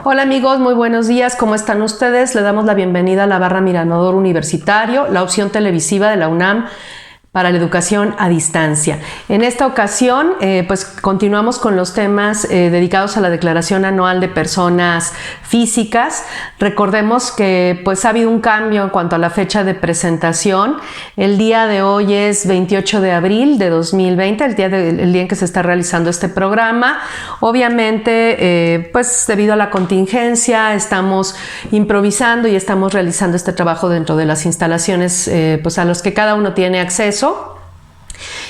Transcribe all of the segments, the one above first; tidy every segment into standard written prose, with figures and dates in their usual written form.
Hola amigos, muy buenos días, ¿cómo están ustedes? Le damos la bienvenida a la Barra Mirador Universitario, la opción televisiva de la UNAM para la educación a distancia. En esta ocasión, pues continuamos con los temas dedicados a la Declaración Anual de Personas Físicas. Recordemos que pues ha habido un cambio en cuanto a la fecha de presentación. El día de hoy es 28 de abril de 2020, el día en que se está realizando este programa. Obviamente, pues debido a la contingencia, estamos improvisando y estamos realizando este trabajo dentro de las instalaciones pues a los que cada uno tiene acceso.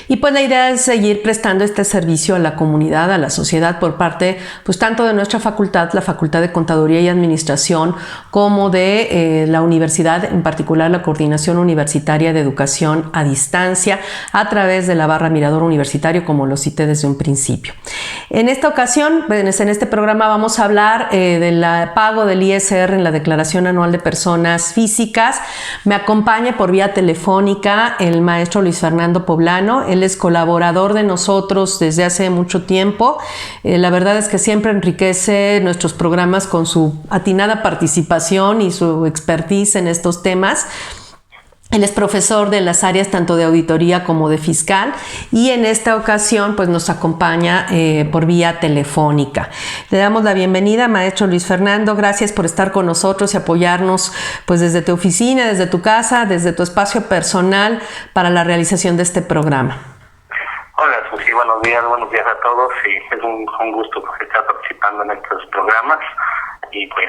Y pues la idea es seguir prestando este servicio a la comunidad, a la sociedad, por parte pues tanto de nuestra facultad, la Facultad de Contaduría y Administración, como de la universidad, en particular la Coordinación Universitaria de Educación a Distancia, a través de la Barra Mirador Universitario, como lo cité desde un principio. En esta ocasión, en este programa vamos a hablar del pago del ISR en la Declaración Anual de Personas Físicas. Me acompaña por vía telefónica el maestro Luis Fernando Poblano. Él es colaborador de nosotros desde hace mucho tiempo. La verdad es que siempre enriquece nuestros programas con su atinada participación y su expertise en estos temas. Él es profesor de las áreas tanto de auditoría como de fiscal y en esta ocasión pues nos acompaña por vía telefónica. Le damos la bienvenida, maestro Luis Fernando. Gracias por estar con nosotros y apoyarnos pues desde tu oficina, desde tu casa, desde tu espacio personal para la realización de este programa. Hola Susi, buenos días a todos y es un gusto estar participando en estos programas y pues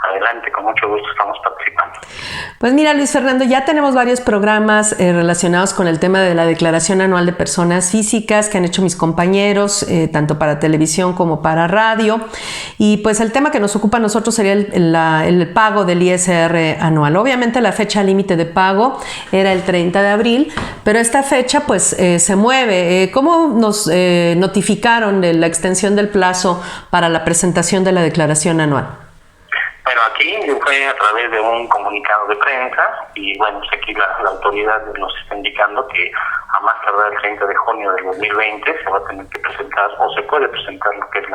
adelante, con mucho gusto estamos participando. Pues mira, Luis Fernando, ya tenemos varios programas relacionados con el tema de la Declaración Anual de Personas Físicas que han hecho mis compañeros, tanto para televisión como para radio. Y pues el tema que nos ocupa a nosotros sería el pago del ISR anual. Obviamente la fecha límite de pago era el 30 de abril, pero esta fecha pues se mueve. ¿Cómo nos notificaron de la extensión del plazo para la presentación de la Declaración Anual? Bueno, aquí fue a través de un comunicado de prensa y bueno, pues aquí la autoridad nos está indicando que a más tardar el 30 de junio del 2020 se va a tener que presentar o se puede presentar lo que es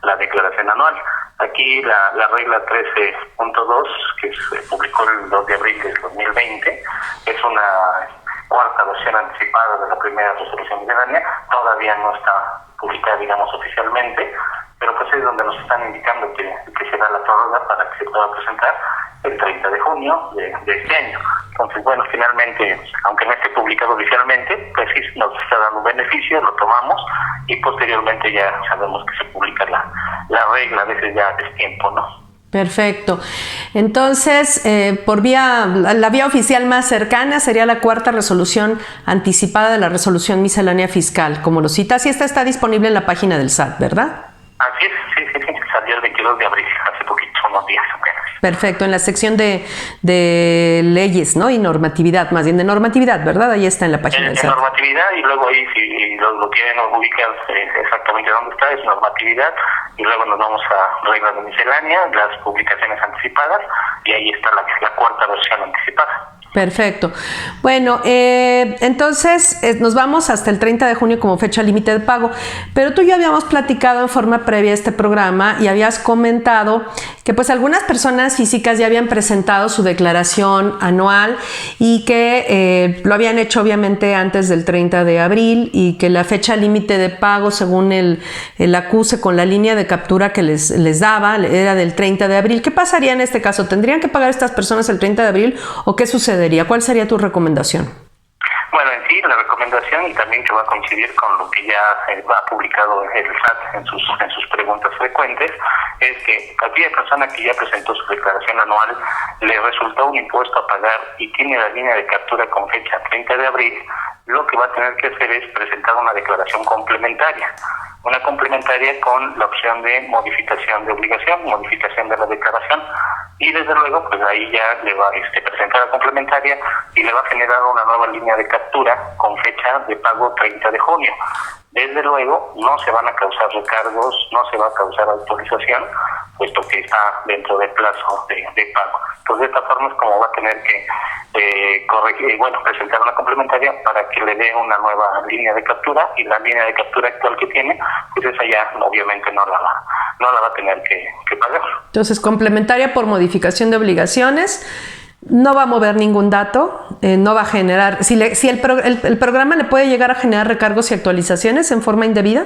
la declaración anual. Aquí la regla 13.2 que se publicó el 2 de abril del 2020 es una cuarta versión anticipada de la primera resolución miscelánea, todavía no está publicada, digamos, oficialmente, pero pues es donde nos están indicando que será la prórroga para que se pueda presentar el 30 de junio de este año. Entonces, bueno, finalmente, aunque no esté publicado oficialmente, pues sí nos está dando un beneficio, lo tomamos y posteriormente ya sabemos que se publica la regla desde ya de tiempo, ¿no? Perfecto. Entonces, la vía oficial más cercana sería la cuarta resolución anticipada de la resolución miscelánea fiscal, como lo citas, y esta está disponible en la página del SAT, ¿verdad? Así es, sí, salió el 22 de abril, hace poquito, unos días apenas. Perfecto, en la sección de leyes, ¿no? Y normatividad, más bien de normatividad, ¿verdad? Ahí está en la página del SAT. Normatividad, y luego ahí si lo quieren ubicar exactamente dónde está, es normatividad, y luego nos vamos a reglas de miscelánea, las publicaciones anticipadas, y ahí está la cuarta versión anticipada. Perfecto. Bueno, entonces nos vamos hasta el 30 de junio como fecha límite de pago, pero tú y yo habíamos platicado en forma previa a este programa y habías comentado que pues algunas personas físicas ya habían presentado su declaración anual y que lo habían hecho obviamente antes del 30 de abril y que la fecha límite de pago según el acuse con la línea de captura que les daba era del 30 de abril. ¿Qué pasaría en este caso? ¿Tendrían que pagar estas personas el 30 de abril o qué sucedería? ¿Cuál sería tu recomendación? Bueno, en sí, la recomendación, y también que va a coincidir con lo que ya ha publicado el SAT en sus preguntas frecuentes, es que aquella persona que ya presentó su declaración anual le resultó un impuesto a pagar y tiene la línea de captura con fecha 30 de abril, lo que va a tener que hacer es presentar una declaración complementaria. Una complementaria con la opción de modificación de obligación, modificación de la declaración, y desde luego pues ahí ya le va a presentar la complementaria y le va a generar una nueva línea de captura con fecha de pago 30 de junio. Desde luego no se van a causar recargos, no se va a causar autorización, puesto que está dentro del plazo de pago. Entonces de esta forma es como va a tener que presentar una complementaria para que le dé una nueva línea de captura, y la línea de captura actual que tiene, pues esa ya obviamente no la no la va a tener que pagar. Entonces, complementaria por modificación de obligaciones, no va a mover ningún dato, no va a generar, si el programa le puede llegar a generar recargos y actualizaciones en forma indebida.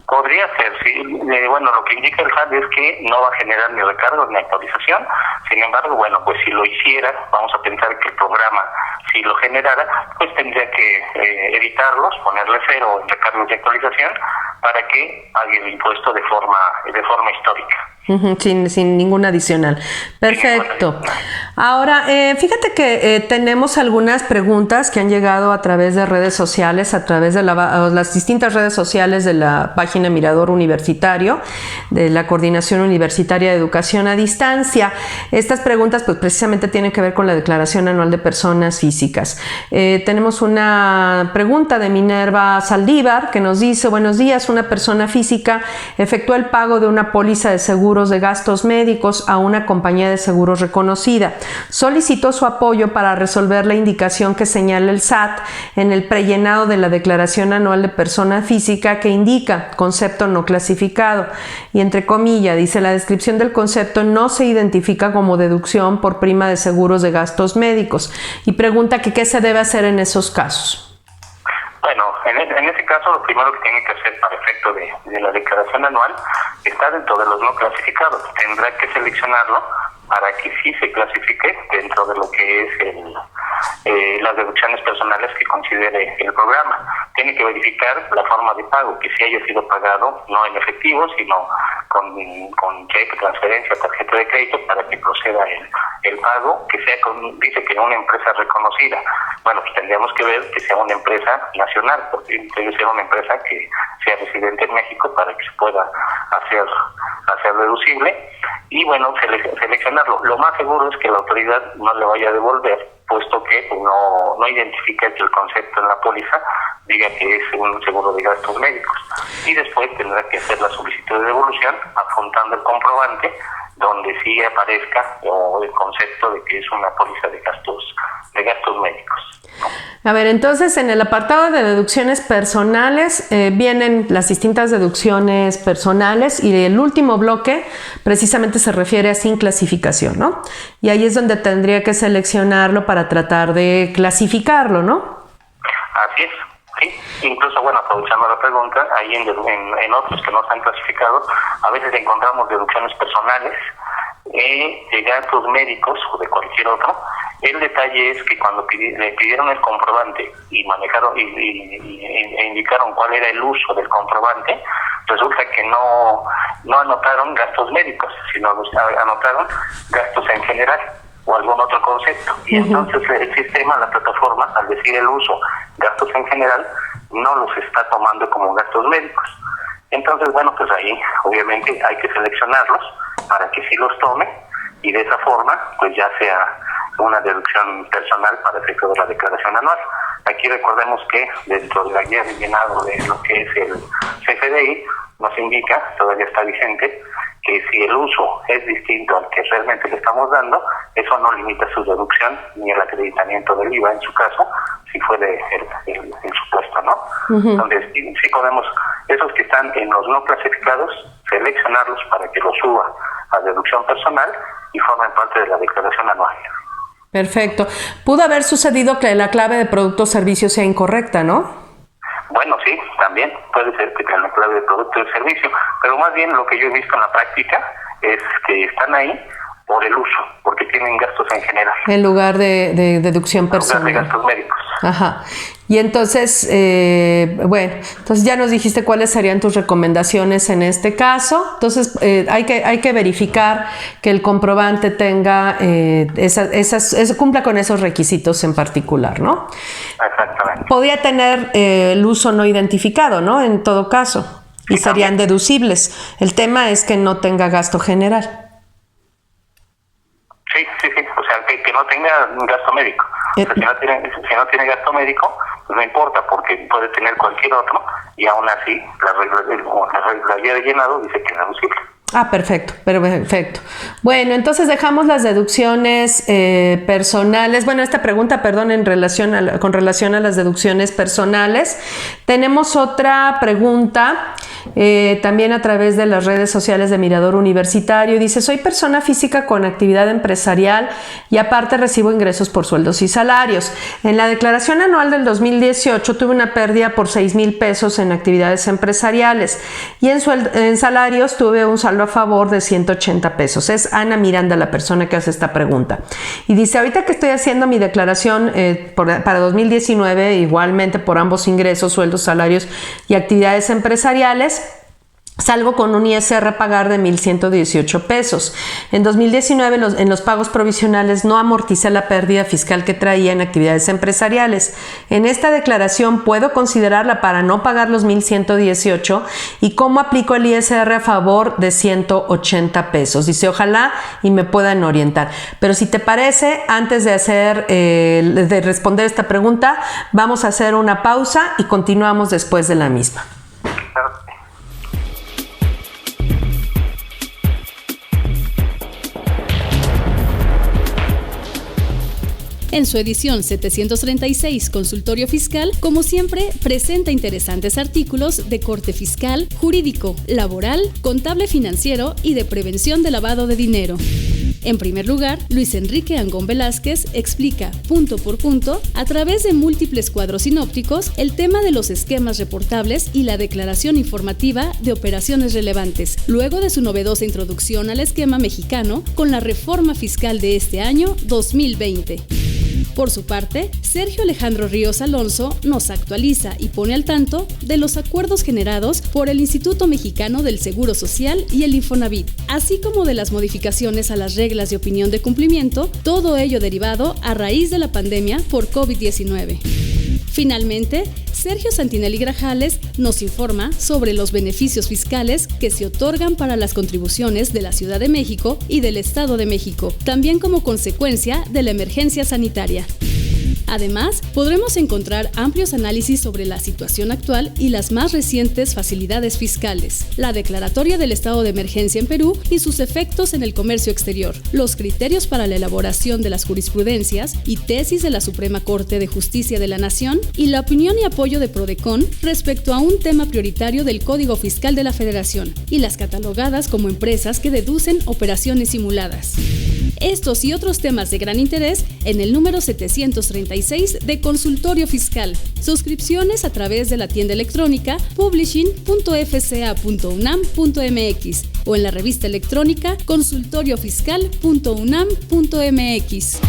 Podría ser, sí. Bueno, lo que indica el SAT es que no va a generar ni recargos ni actualización. Sin embargo, bueno, pues si lo hiciera, vamos a pensar que el programa, si lo generara, pues tendría que evitarlos, ponerle 0 en recargos y actualización para que pague el impuesto de forma histórica. Sin ningún adicional. Perfecto. Ahora, fíjate que tenemos algunas preguntas que han llegado a través de redes sociales, a través de las distintas redes sociales de la página Mirador Universitario, de la Coordinación Universitaria de Educación a Distancia. Estas preguntas, pues precisamente tienen que ver con la Declaración Anual de Personas Físicas. Tenemos una pregunta de Minerva Saldívar que nos dice: buenos días, una persona física efectuó el pago de una póliza de seguros de gastos médicos a una compañía de seguros reconocida. Solicitó su apoyo para resolver la indicación que señala el SAT en el prellenado de la Declaración Anual de Persona Física, que indica concepto no clasificado, y entre comillas dice: la descripción del concepto no se identifica como deducción por prima de seguros de gastos médicos, y pregunta que qué se debe hacer en esos casos. Bueno, en ese caso lo primero que tiene que hacer para efecto de la declaración anual está dentro de los no clasificados. Tendrá que seleccionarlo para que sí se clasifique dentro de lo que es las deducciones personales que considere el programa. Tiene que verificar la forma de pago, que sí haya sido pagado no en efectivo, sino con cheque, transferencia, tarjeta de crédito, para que proceda el pago, que sea dice que una empresa reconocida. Bueno, pues tendríamos que ver que sea una empresa nacional, porque debe ser una empresa que sea residente en México para que se pueda hacer deducible. Y bueno, seleccionarlo. Lo más seguro es que la autoridad no le vaya a devolver, puesto que no identifica que el concepto en la póliza diga que es un seguro de gastos médicos. Y después tendrá que hacer la solicitud de devolución adjuntando el comprobante donde sí aparezca el concepto de que es una póliza de gastos médicos, ¿no? A ver, entonces en el apartado de deducciones personales vienen las distintas deducciones personales, y el último bloque precisamente se refiere a sin clasificación, ¿no? Y ahí es donde tendría que seleccionarlo para tratar de clasificarlo, ¿no? Así es. Sí, incluso, bueno, aprovechando la pregunta, ahí en otros que no están clasificados, a veces encontramos deducciones personales de gastos médicos o de cualquier otro. El detalle es que cuando le pidieron el comprobante y manejaron e indicaron cuál era el uso del comprobante, resulta que no anotaron gastos médicos, sino anotaron gastos en general o algún otro concepto. Y entonces el sistema, la plataforma, al decir el uso, gastos en general, no los está tomando como gastos médicos. Entonces, bueno, pues ahí obviamente hay que seleccionarlos para que sí los tome, y de esa forma pues ya sea una deducción personal para efecto de la declaración anual. Aquí recordemos que dentro de la guía de llenado de lo que es el CFDI nos indica, todavía está vigente, que si el uso es distinto al que realmente le estamos dando, eso no limita su deducción ni el acreditamiento del IVA, en su caso, si fue el supuesto, ¿no? Entonces, sí podemos, esos que están en los no clasificados, seleccionarlos para que los suba a deducción personal y formen parte de la declaración anual. Perfecto. Pudo haber sucedido que la clave de producto o servicio sea incorrecta, ¿no? Bueno, sí, también puede ser que tengan la clave de producto o servicio, pero más bien lo que yo he visto en la práctica es que están ahí por el uso, porque tienen gastos en general. En lugar de deducción personal. En lugar de gastos médicos. Ajá. Y entonces, bueno, entonces ya nos dijiste cuáles serían tus recomendaciones en este caso. Entonces, hay que verificar que el comprobante tenga cumpla con esos requisitos en particular, ¿no? Exactamente. Podría tener el uso no identificado, ¿no? En todo caso. Y serían deducibles. El tema es que no tenga gasto general. Sí. O sea, que no tenga un gasto médico. O sea, si no tiene gasto médico, pues no importa, porque puede tener cualquier otro, y aún así la guía de llenado dice que es deducible. Ah, perfecto. Bueno, entonces dejamos las deducciones personales. Bueno, esta pregunta, perdón, con relación a las deducciones personales. Tenemos otra pregunta también a través de las redes sociales de Mirador Universitario. Dice, soy persona física con actividad empresarial y aparte recibo ingresos por sueldos y salarios. En la declaración anual del 2018 tuve una pérdida por 6,000 pesos en actividades empresariales y en salarios tuve un saldo a favor de 180 pesos. Es Ana Miranda la persona que hace esta pregunta. Y dice, ahorita que estoy haciendo mi declaración para 2019, igualmente por ambos ingresos, sueldos, salarios y actividades empresariales, salgo con un ISR a pagar de 1,118 pesos. En 2019, en los pagos provisionales no amorticé la pérdida fiscal que traía en actividades empresariales. En esta declaración puedo considerarla para no pagar los 1,118 y cómo aplico el ISR a favor de 180 pesos. Dice, ojalá y me puedan orientar. Pero si te parece, antes de responder esta pregunta, vamos a hacer una pausa y continuamos después de la misma. En su edición 736, Consultorio Fiscal, como siempre, presenta interesantes artículos de corte fiscal, jurídico, laboral, contable financiero y de prevención de lavado de dinero. En primer lugar, Luis Enrique Angón Velázquez explica, punto por punto, a través de múltiples cuadros sinópticos, el tema de los esquemas reportables y la declaración informativa de operaciones relevantes, luego de su novedosa introducción al esquema mexicano con la reforma fiscal de este año 2020. Por su parte, Sergio Alejandro Ríos Alonso nos actualiza y pone al tanto de los acuerdos generados por el Instituto Mexicano del Seguro Social y el Infonavit, así como de las modificaciones a las reglas de opinión de cumplimiento, todo ello derivado a raíz de la pandemia por COVID-19. Finalmente, Sergio Santinelli Grajales nos informa sobre los beneficios fiscales que se otorgan para las contribuciones de la Ciudad de México y del Estado de México, también como consecuencia de la emergencia sanitaria. Además, podremos encontrar amplios análisis sobre la situación actual y las más recientes facilidades fiscales, la declaratoria del estado de emergencia en Perú y sus efectos en el comercio exterior, los criterios para la elaboración de las jurisprudencias y tesis de la Suprema Corte de Justicia de la Nación y la opinión y apoyo de Prodecon respecto a un tema prioritario del Código Fiscal de la Federación y las catalogadas como empresas que deducen operaciones simuladas. Estos y otros temas de gran interés en el número 736 de Consultorio Fiscal. Suscripciones a través de la tienda electrónica publishing.fca.unam.mx o en la revista electrónica consultoriofiscal.unam.mx.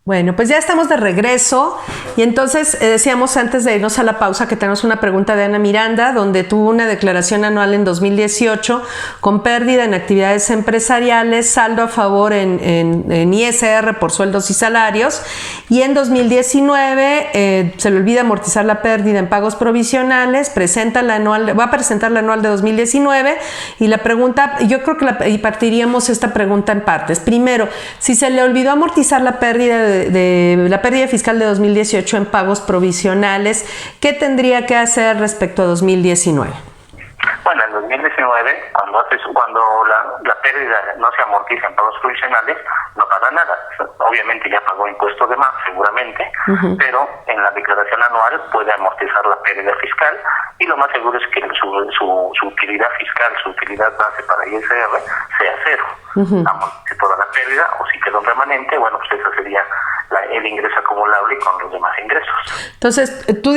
Bueno, pues ya estamos de regreso y entonces decíamos antes de irnos a la pausa que tenemos una pregunta de Ana Miranda, donde tuvo una declaración anual en 2018 con pérdida en actividades empresariales, saldo a favor en ISR por sueldos y salarios, y en 2019 se le olvida amortizar la pérdida en pagos provisionales, va a presentar la anual de 2019 y la pregunta, yo creo que partiríamos esta pregunta en partes. Primero, si se le olvidó amortizar la pérdida de la pérdida fiscal de 2018 en pagos provisionales, ¿qué tendría que hacer respecto a 2019? Bueno, en 2019, cuando la pérdida no se amortiza en pagos provisionales, no paga nada. Obviamente ya pagó impuestos de más, seguramente, pero en la declaración anual puede amortizar la pérdida fiscal y lo más seguro es que su utilidad fiscal, su utilidad base para ISR sea cero. Amortice toda la pérdida o si quedó remanente, bueno, pues eso sería el ingreso acumulable con los demás ingresos. Entonces, ¿tú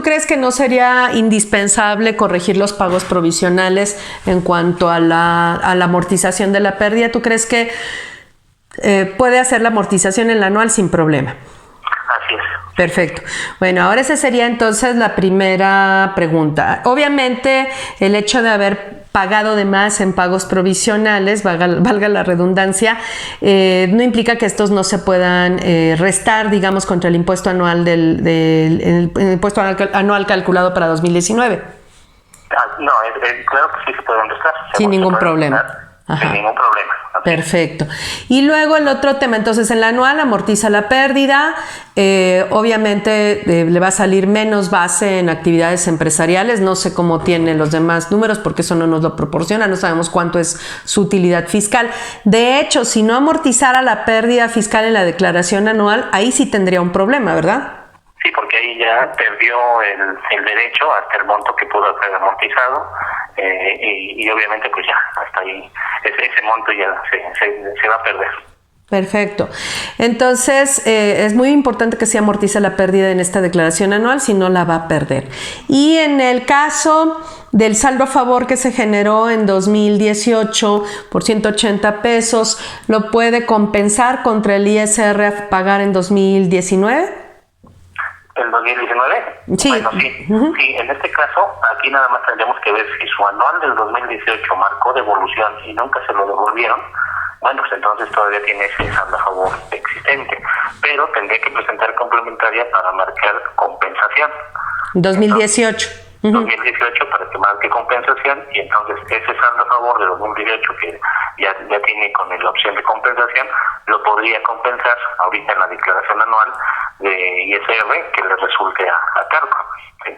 crees que no sería indispensable corregir los pagos provisionales en cuanto a la amortización de la pérdida? ¿Tú crees que puede hacer la amortización en la anual sin problema? Así es. Perfecto. Bueno, ahora esa sería entonces la primera pregunta. Obviamente, el hecho de haber pagado de más en pagos provisionales, valga la redundancia, no implica que estos no se puedan restar, digamos, contra el impuesto anual el impuesto anual calculado para 2019. No, claro que sí se pueden restar. Sin ningún problema. sin ningún problema. Perfecto. Y luego el otro tema, entonces en la anual amortiza la pérdida, obviamente le va a salir menos base en actividades empresariales, no sé cómo tiene los demás números porque eso no nos lo proporciona, no sabemos cuánto es su utilidad fiscal. De hecho, si no amortizara la pérdida fiscal en la declaración anual, ahí sí tendría un problema, ¿verdad? Sí, porque ahí ya perdió el derecho hasta el monto que pudo haber amortizado y obviamente pues ya hasta ahí ese monto ya se va a perder. Perfecto. Entonces, es muy importante que se amortice la pérdida en esta declaración anual, si no la va a perder. Y en el caso del saldo a favor que se generó en 2018 por 180 pesos, ¿lo puede compensar contra el ISR a pagar en 2019? ¿El 2019? Sí. Bueno, sí. Sí, en este caso, aquí nada más tendremos que ver si su anual del 2018 marcó devolución y nunca se lo devolvieron. Bueno, pues entonces todavía tiene ese saldo a favor existente, pero tendría que presentar complementaria para marcar compensación. 2018. 2018 para que marque compensación y entonces ese saldo a favor de 2018 que ya tiene con la opción de compensación lo podría compensar ahorita en la declaración anual de ISR que le resulte a cargo. ¿Sí?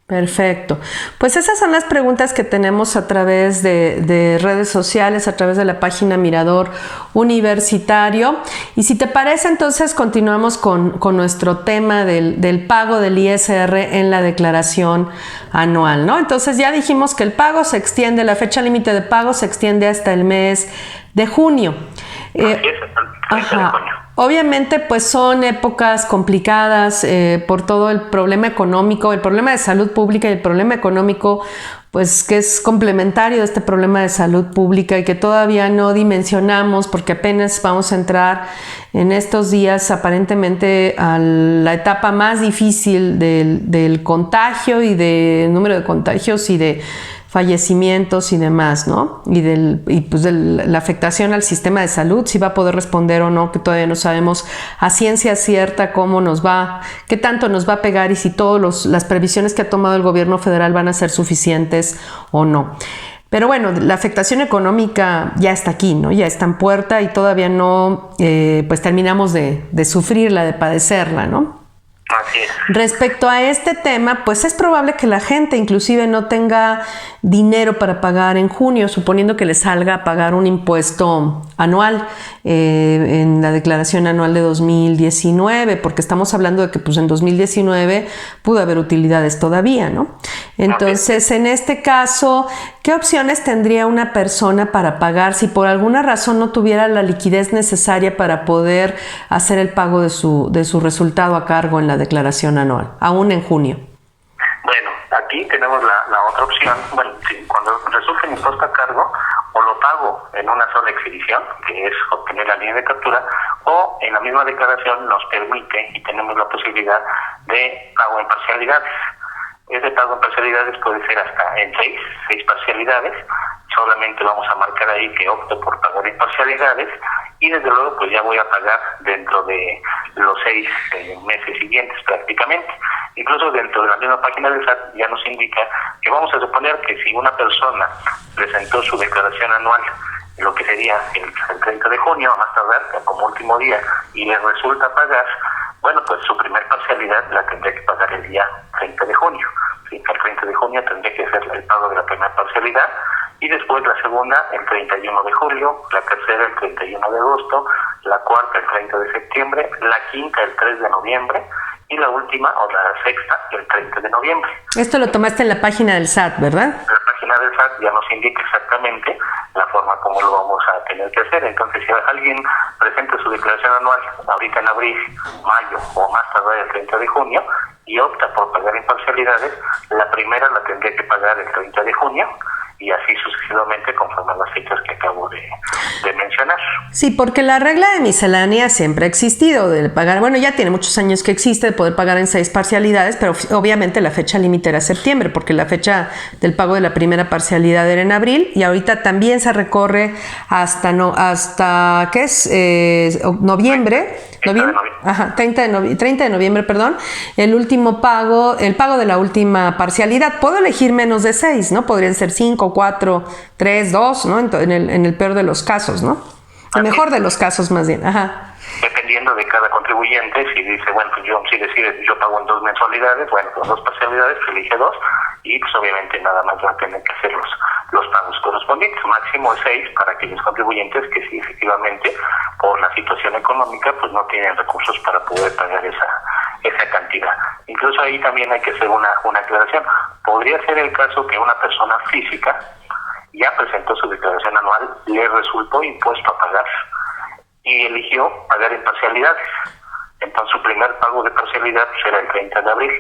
Perfecto. Pues esas son las preguntas que tenemos a través de redes sociales, a través de la página Mirador Universitario. Y si te parece, entonces continuamos con nuestro tema del pago del ISR en la declaración anual, ¿no? Entonces ya dijimos que el pago se extiende, la fecha límite de pago se extiende hasta el mes de junio. Así es, el 30 de junio. Obviamente, pues son épocas complicadas por todo el problema económico, el problema de salud pública y el problema económico, pues que es complementario de este problema de salud pública y que todavía no dimensionamos porque apenas vamos a entrar en estos días aparentemente a la etapa más difícil del contagio y del número de contagios y de fallecimientos y demás, ¿no? Y pues de la afectación al sistema de salud, si va a poder responder o no, que todavía no sabemos a ciencia cierta cómo nos va, qué tanto nos va a pegar y si todas las previsiones que ha tomado el gobierno federal van a ser suficientes o no. Pero bueno, la afectación económica ya está aquí, ¿no? Ya está en puerta y todavía no, pues terminamos de sufrirla, de padecerla, ¿no? Así es. Respecto a este tema, pues es probable que la gente inclusive no tenga dinero para pagar en junio, suponiendo que le salga a pagar un impuesto anual en la declaración anual de 2019, porque estamos hablando de que pues en 2019 pudo haber utilidades todavía, ¿no? Entonces, en este caso, ¿qué opciones tendría una persona para pagar si por alguna razón no tuviera la liquidez necesaria para poder hacer el pago de su resultado a cargo en la declaración anual, aún en junio? Bueno, aquí tenemos la otra opción. Bueno, sí, cuando resulta un impuesto a cargo, o lo pago en una sola exhibición, que es obtener la línea de captura, o en la misma declaración nos permite y tenemos la posibilidad de pago en parcialidades. Ese pago en parcialidades puede ser hasta en seis parcialidades. Solamente vamos a marcar ahí que opto por pagar en parcialidades y desde luego pues ya voy a pagar dentro de los 6 meses siguientes prácticamente. Incluso dentro de la misma página del SAT ya nos indica que vamos a suponer que si una persona presentó su declaración anual lo que sería el 30 de junio, a más tardar como último día, y le resulta pagar, bueno, pues su primer parcialidad la tendría que pagar el día 30 de junio. ¿Sí? El 30 de junio tendría que ser el pago de la primera parcialidad y después la segunda el 31 de julio, la tercera el 31 de agosto, la cuarta el 30 de septiembre, la quinta el 3 de noviembre y la última o la sexta el 30 de noviembre. Esto lo tomaste en la página del SAT, ¿verdad? La página del SAT ya nos indica exactamente la forma como lo vamos a tener que hacer. Entonces, si alguien presenta su declaración anual ahorita en abril, mayo o más tardar el 30 de junio y opta por pagar en parcialidades, la primera la tendría que pagar el 30 de junio y así sucesivamente conforme a las fechas que acabo de mencionar. Sí, porque la regla de miscelánea siempre ha existido, de pagar, bueno, ya tiene muchos años que existe, de poder pagar en 6 parcialidades, pero obviamente la fecha límite era septiembre, porque la fecha del pago de la primera parcialidad era en abril, y ahorita también se recorre hasta ¿qué es? Noviembre. Ajá, 30 de noviembre, perdón, el pago de la última parcialidad. Puedo elegir menos de 6, ¿no? Podrían ser 5 5, 4, 3, 2, ¿no? En el peor de los casos, ¿no? El mejor de los casos, más bien. Ajá. Dependiendo de cada contribuyente, si dice, bueno, pues si decide, yo pago en 2 mensualidades, bueno, con 2 parcialidades, elige 2, y pues obviamente nada más va a tener que hacer los pagos correspondientes, máximo 6 para aquellos contribuyentes que sí efectivamente por la situación económica pues no tienen recursos para poder pagar esa cantidad. Incluso ahí también hay que hacer una aclaración. Podría ser el caso que una persona física ya presentó su declaración anual, le resultó impuesto a pagar y eligió pagar en parcialidades. Entonces su primer pago de parcialidad será el 30 de abril,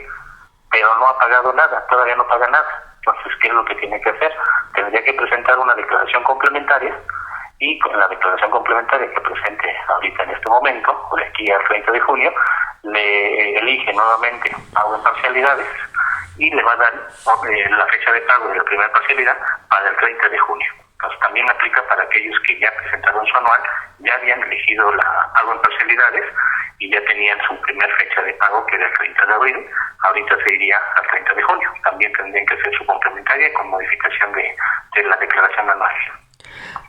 pero no ha pagado nada, todavía no paga nada. Entonces, ¿qué es lo que tiene que hacer? Tendría que presentar una declaración complementaria, y con la declaración complementaria que presente ahorita en este momento, de aquí al 30 de junio, le elige nuevamente pago en parcialidades y le va a dar la fecha de pago de la primera parcialidad para el 30 de junio. Entonces también aplica para aquellos que ya presentaron su anual, ya habían elegido la pago en parcialidades y ya tenían su primer fecha de pago, que era el 30 de abril, ahorita se iría al 30 de junio. También tendrían que hacer su complementaria con modificación de la declaración anual.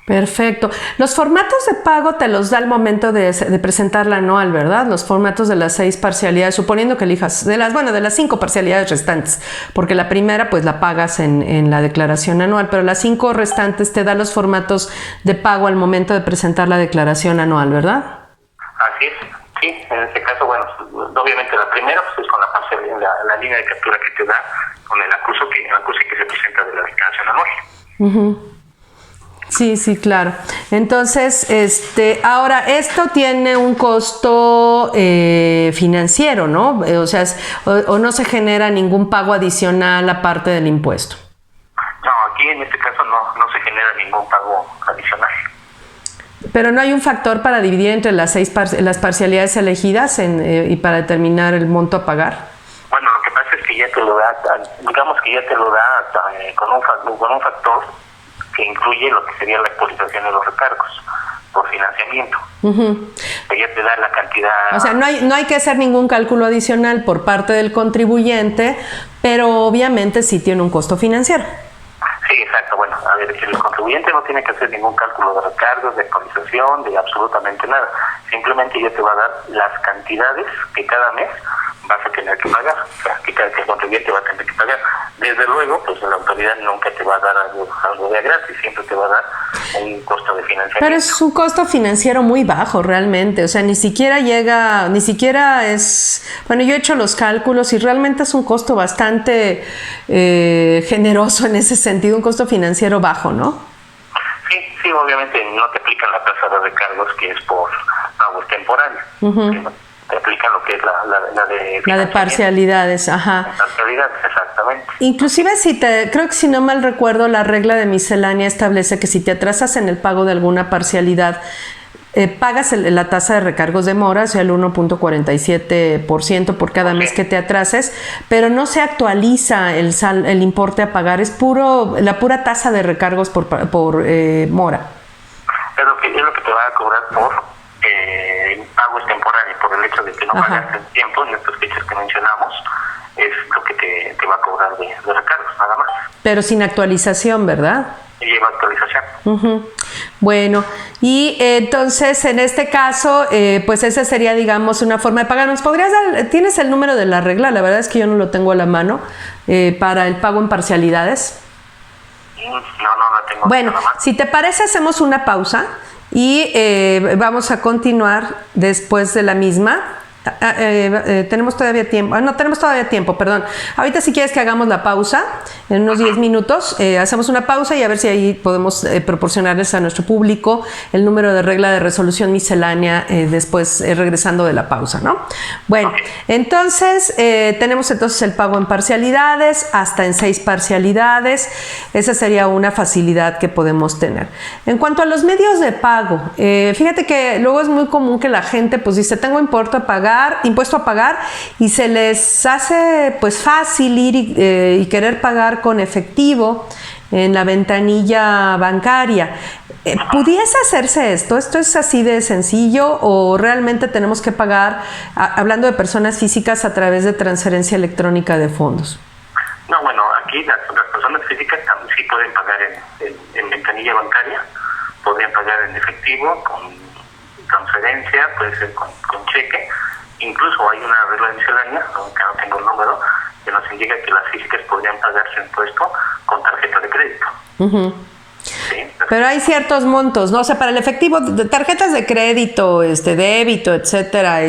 Perfecto. Los formatos de pago te los da al momento de presentar la anual, ¿verdad? Los formatos de las 6 parcialidades, suponiendo que elijas de las 5 parcialidades restantes, porque la primera pues la pagas en la declaración anual, pero las 5 restantes te da los formatos de pago al momento de presentar la declaración anual, ¿verdad? Así es. Sí, en este caso, bueno, obviamente la primera pues es con la parcialidad, la línea de captura que te da con el acuse que se presenta de la declaración anual. Uh-huh. Sí, claro. Entonces, ahora, esto tiene un costo financiero, ¿no? O sea, o no se genera ningún pago adicional aparte del impuesto. No, aquí en este caso no se genera ningún pago adicional. Pero no hay un factor para dividir entre las parcialidades elegidas y para determinar el monto a pagar. Bueno, lo que pasa es que ya te lo da, digamos que ya te lo da con un factor que incluye lo que sería la actualización de los recargos por financiamiento. Uh-huh. Ya te da la cantidad. O sea, no hay que hacer ningún cálculo adicional por parte del contribuyente, pero obviamente sí tiene un costo financiero. Sí, exacto. Bueno, a ver, el contribuyente no tiene que hacer ningún cálculo de recargos, de actualización, de absolutamente nada. Simplemente ya te va a dar las cantidades que cada mes vas a tener que pagar, o sea, que el contribuyente va a tener que pagar. Desde luego, pues la autoridad nunca te va a dar algo de gratis, siempre te va a dar un costo de financiamiento. Pero es un costo financiero muy bajo realmente, o sea, ni siquiera es... Bueno, yo he hecho los cálculos y realmente es un costo bastante generoso en ese sentido, un costo financiero bajo, ¿no? Sí, obviamente no te aplican la tasa de recargos que es por pagos temporales. Uh-huh. ¿Sí? Te aplican lo que es la de parcialidades, ajá. Parcialidades, exactamente. Inclusive creo que si no mal recuerdo, la regla de miscelánea establece que si te atrasas en el pago de alguna parcialidad, pagas la tasa de recargos de mora, o sea, el 1.47% por cada mes que te atrases, pero no se actualiza el importe a pagar, es la pura tasa de recargos por mora. Es lo que te va a cobrar por pagos temporales, por el hecho de que no pagaste en tiempo en estas fechas que mencionamos, es lo que te va a cobrar de recargos, nada más. Pero sin actualización, ¿verdad? Y lleva actualización. Uh-huh. Bueno, y entonces en este caso, pues esa sería, digamos, una forma de pagar. ¿Nos podrías dar, tienes el número de la regla? La verdad es que yo no lo tengo a la mano, para el pago en parcialidades. No la tengo. Bueno, si te parece, hacemos una pausa y vamos a continuar después de la misma. Tenemos todavía tiempo. No tenemos todavía tiempo, perdón. Ahorita si quieres que hagamos la pausa, en unos 10 minutos, hacemos una pausa y a ver si ahí podemos proporcionarles a nuestro público el número de regla de resolución miscelánea después, regresando de la pausa, ¿no? Bueno, entonces tenemos el pago en parcialidades, hasta en 6 parcialidades. Esa sería una facilidad que podemos tener. En cuanto a los medios de pago, fíjate que luego es muy común que la gente pues dice, tengo impuesto a pagar, y se les hace pues fácil ir y querer pagar con efectivo en la ventanilla bancaria. ¿Pudiese hacerse esto? ¿Esto es así de sencillo o realmente tenemos que pagar, hablando de personas físicas, a través de transferencia electrónica de fondos? No, bueno, aquí las personas físicas también sí pueden pagar en ventanilla bancaria, podrían pagar en efectivo, con transferencia, puede ser con cheque. Incluso hay una regla miscelánea, aunque no tengo el número, que nos indica que las físicas podrían pagar su impuesto con tarjeta de crédito. Uh-huh. Sí, pero hay ciertos montos, ¿no? O sea, para el efectivo, tarjetas de crédito, débito, etcétera,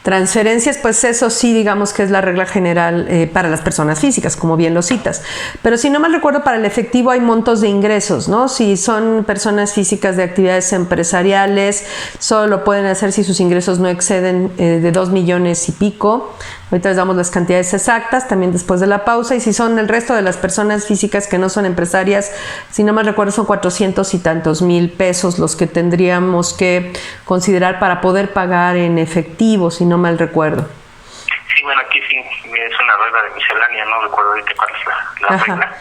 transferencias, pues eso sí, digamos que es la regla general para las personas físicas, como bien lo citas. Pero si no mal recuerdo, para el efectivo hay montos de ingresos, ¿no? Si son personas físicas de actividades empresariales, solo lo pueden hacer si sus ingresos no exceden de 2 millones y pico. Ahorita les damos las cantidades exactas, también después de la pausa. Y si son el resto de las personas físicas que no son empresarias, si no mal recuerdo, son 400 y tantos mil pesos los que tendríamos que considerar para poder pagar en efectivo, si no mal recuerdo. Sí, bueno, aquí sí es una regla de miscelánea, no recuerdo ahorita cuál es la regla,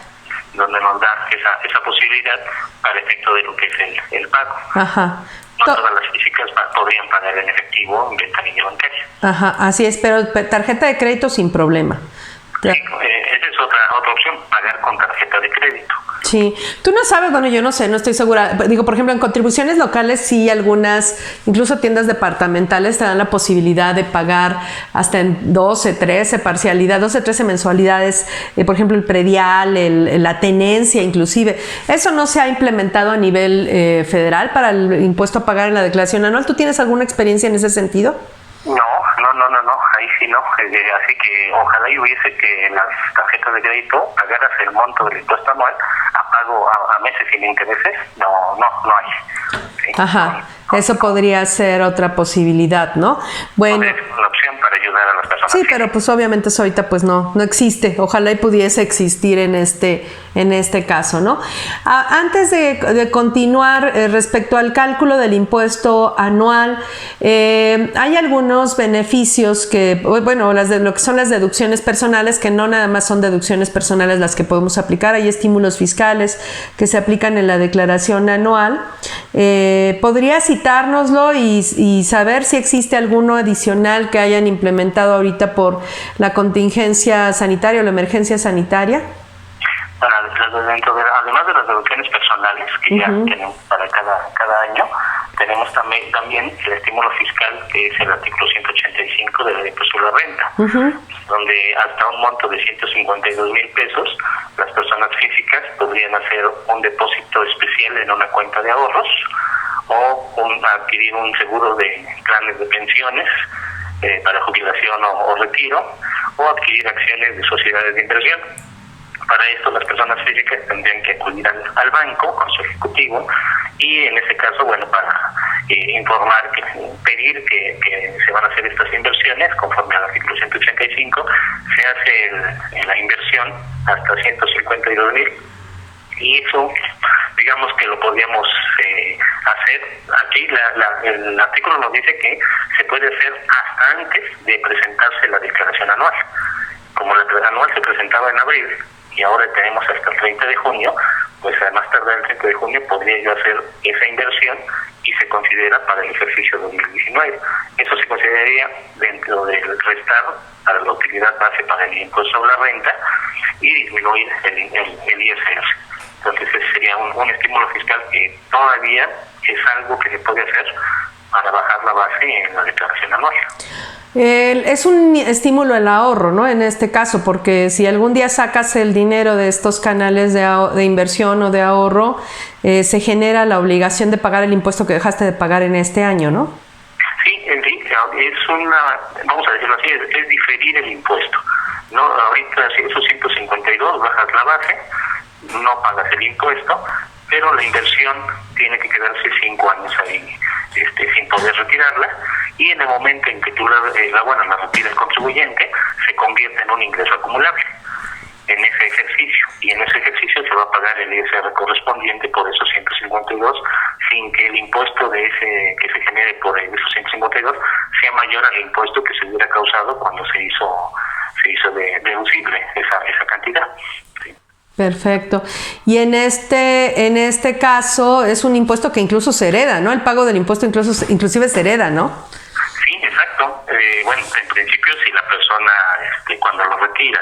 donde nos da esa posibilidad para efecto de lo que es el pago. Ajá. No todas las físicas podrían pagar en efectivo en ventanilla bancaria. Ajá, así es, pero tarjeta de crédito sin problema. Sí, esa es otra opción, pagar con tarjeta de crédito. Sí, tú no sabes, bueno, yo no sé, no estoy segura. Digo, por ejemplo, en contribuciones locales sí algunas, incluso tiendas departamentales te dan la posibilidad de pagar hasta en 12, 13 mensualidades, por ejemplo, el predial, la tenencia inclusive. Eso no se ha implementado a nivel federal para el impuesto a pagar en la declaración anual. ¿Tú tienes alguna experiencia en ese sentido? No, ahí sí no. Así que ojalá y hubiese que en las tarjetas de crédito pagaras el monto del impuesto anual a pago a meses sin intereses. No hay. ¿Sí? Ajá, eso podría ser otra posibilidad, ¿no? Bueno, es una opción para ayudar a las personas. Sí, pero pues obviamente eso ahorita pues no existe. Ojalá y pudiese existir en este caso, ¿no? Antes de continuar respecto al cálculo del impuesto anual, hay algunos beneficios que, bueno, lo que son las deducciones personales, que no nada más son deducciones personales las que podemos aplicar, hay estímulos fiscales que se aplican en la declaración anual. ¿Podría citárnoslo y saber si existe alguno adicional que hayan implementado ahorita por la contingencia sanitaria o la emergencia sanitaria? Bueno, además de las deducciones personales que ya tenemos para cada año, tenemos también el estímulo fiscal, que es el artículo 185 de la ley de la renta, donde hasta un monto de 152,000 pesos las personas físicas podrían hacer un depósito especial en una cuenta de ahorros o adquirir un seguro de planes de pensiones para jubilación o retiro, o adquirir acciones de sociedades de inversión. Para esto las personas físicas tendrían que acudir al banco con su ejecutivo y en ese caso, bueno, para informar, pedir que se van a hacer estas inversiones conforme al artículo 185, se hace la inversión hasta 152,000 y eso, digamos que lo podríamos hacer. Aquí el artículo nos dice que se puede hacer hasta antes de presentarse la declaración anual. Como la anual se presentaba en abril y ahora tenemos hasta el 30 de junio, pues a más tardar el 30 de junio podría yo hacer esa inversión y se considera para el ejercicio 2019. Eso se consideraría dentro del restar para la utilidad base para el impuesto sobre la renta y disminuir el ISR. Entonces ese sería un estímulo fiscal que todavía es algo que se puede hacer para bajar la base en la declaración anual. Es un estímulo al ahorro, ¿no? En este caso, porque si algún día sacas el dinero de estos canales de inversión o de ahorro, se genera la obligación de pagar el impuesto que dejaste de pagar en este año, ¿no? Sí, vamos a decirlo así, es diferir el impuesto, ¿no? Ahorita esos 152 bajas la base, no pagas el impuesto, pero la inversión tiene que quedarse 5 años ahí sin poder retirarla, y en el momento en que tú la retira el contribuyente, se convierte en un ingreso acumulable en ese ejercicio, y en ese ejercicio se va a pagar el ISR correspondiente por esos 152, sin que el impuesto que se genere por esos 152 sea mayor al impuesto que se hubiera causado cuando se hizo deducible esa cantidad. ¿Sí? Perfecto. Y en este caso es un impuesto que incluso se hereda, ¿no? El pago del impuesto inclusive se hereda, ¿no? Sí, exacto. Bueno, en principio si la persona cuando lo retira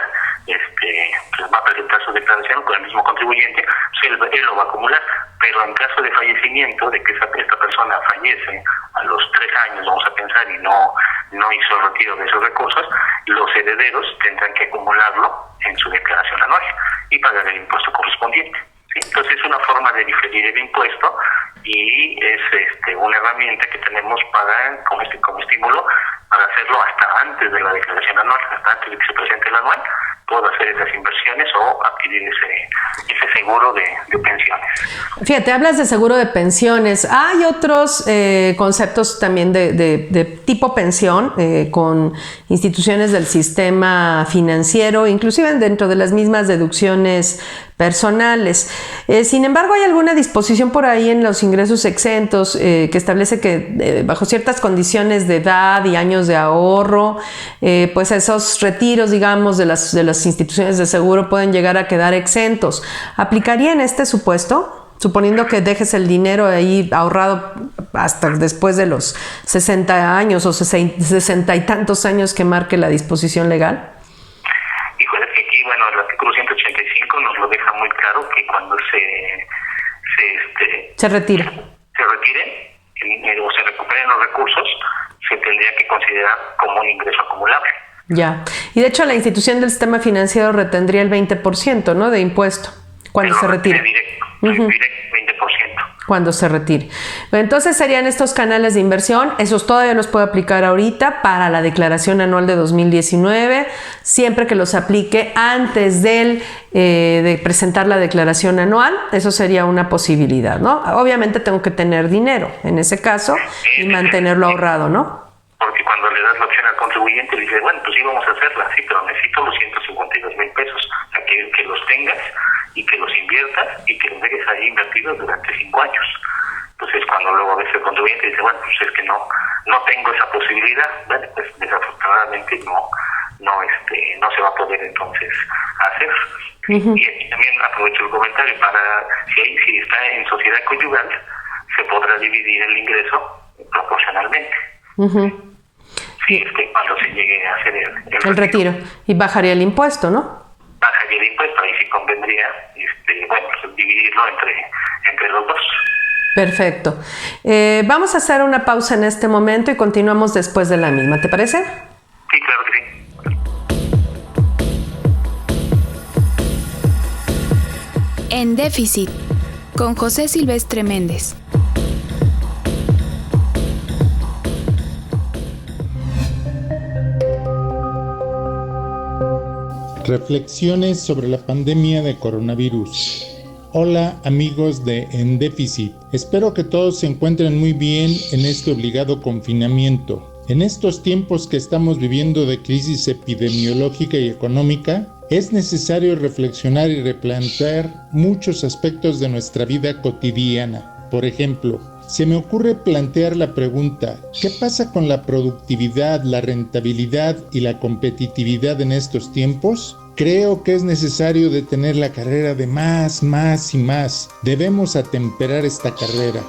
pues va a presentar su declaración con el mismo contribuyente, pues él lo va a acumular. Pero en caso de fallecimiento, de que esta persona fallece a los 3 años, vamos a pensar, y no hizo el retiro de esos recursos, los herederos tendrán que acumularlo en su declaración anual y pagar el impuesto correspondiente. ¿Sí? Entonces es una forma de diferir el impuesto y es una herramienta que tenemos para como estímulo para hacerlo hasta antes de la declaración anual, hasta antes de que se presente el anual, puedo hacer esas inversiones o adquirir ese seguro de pensiones. Fíjate, hablas de seguro de pensiones. Hay otros conceptos también de tipo pensión con instituciones del sistema financiero, inclusive dentro de las mismas deducciones personales. Sin embargo, hay alguna disposición por ahí en los ingresos exentos que establece que bajo ciertas condiciones de edad y años de ahorro, pues esos retiros, digamos, de las instituciones de seguro pueden llegar a quedar exentos. ¿Aplicaría en este supuesto? Suponiendo que dejes el dinero ahí ahorrado hasta después de los 60 años o 60 y tantos años que marque la disposición legal. Híjole, que aquí, bueno, el artículo 185 nos lo deja muy claro que cuando se retire o se recuperen los recursos, se tendría que considerar como un ingreso acumulable. Ya. Y de hecho la institución del sistema financiero retendría el 20%, ¿no?, de impuesto cuando se retire. Directo, 20%. Cuando se retire. Entonces serían estos canales de inversión, esos todavía los puede aplicar ahorita para la declaración anual de 2019, siempre que los aplique antes de presentar la declaración anual, eso sería una posibilidad, ¿no? Obviamente tengo que tener dinero en ese caso y mantenerlo ahorrado, ¿no? Porque cuando le das la opción al contribuyente, le dice, bueno, pues sí, vamos a hacerla, sí, pero necesito los 152,000 pesos, o sea, que los tengas y que los inviertas y que los dejes ahí invertidos durante 5 años. Entonces, cuando luego a veces el contribuyente dice, bueno, pues es que no tengo esa posibilidad, bueno, pues desafortunadamente no se va a poder entonces hacer. Y aquí también aprovecho el comentario para, si está en sociedad conyugal, se podrá dividir el ingreso proporcionalmente. Sí, cuando se llegue a hacer el retiro. Y bajaría el impuesto, ¿no? Bajaría el impuesto, ahí sí convendría pues dividirlo entre los dos. Perfecto. Vamos a hacer una pausa en este momento y continuamos después de la misma, ¿te parece? Sí, claro que sí. En Déficit, con José Silvestre Méndez. Reflexiones sobre la pandemia de coronavirus. Hola amigos de En Déficit, espero que todos se encuentren muy bien en este obligado confinamiento. En estos tiempos que estamos viviendo de crisis epidemiológica y económica, es necesario reflexionar y replantear muchos aspectos de nuestra vida cotidiana. Por ejemplo, se me ocurre plantear la pregunta, ¿qué pasa con la productividad, la rentabilidad y la competitividad en estos tiempos? Creo que es necesario detener la carrera de más y más. Debemos atemperar esta carrera.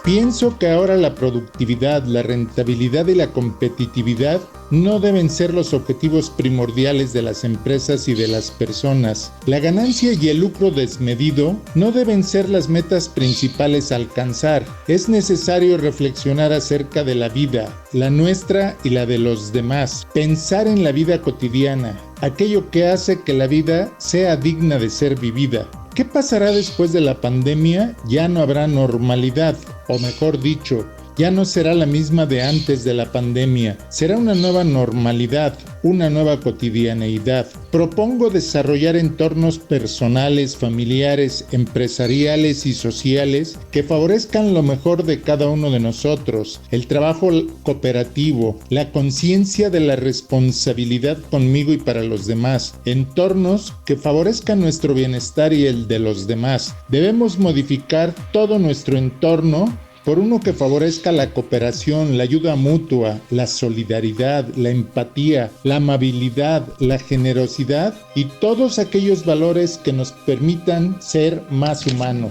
Pienso que ahora la productividad, la rentabilidad y la competitividad no deben ser los objetivos primordiales de las empresas y de las personas. La ganancia y el lucro desmedido no deben ser las metas principales a alcanzar. Es necesario reflexionar acerca de la vida, la nuestra y la de los demás. Pensar en la vida cotidiana, aquello que hace que la vida sea digna de ser vivida. ¿Qué pasará después de la pandemia? Ya no habrá normalidad, o mejor dicho, ya no será la misma de antes de la pandemia. Será una nueva normalidad, una nueva cotidianeidad. Propongo desarrollar entornos personales, familiares, empresariales y sociales que favorezcan lo mejor de cada uno de nosotros, el trabajo cooperativo, la conciencia de la responsabilidad conmigo y para los demás, entornos que favorezcan nuestro bienestar y el de los demás. Debemos modificar todo nuestro entorno por uno que favorezca la cooperación, la ayuda mutua, la solidaridad, la empatía, la amabilidad, la generosidad y todos aquellos valores que nos permitan ser más humanos.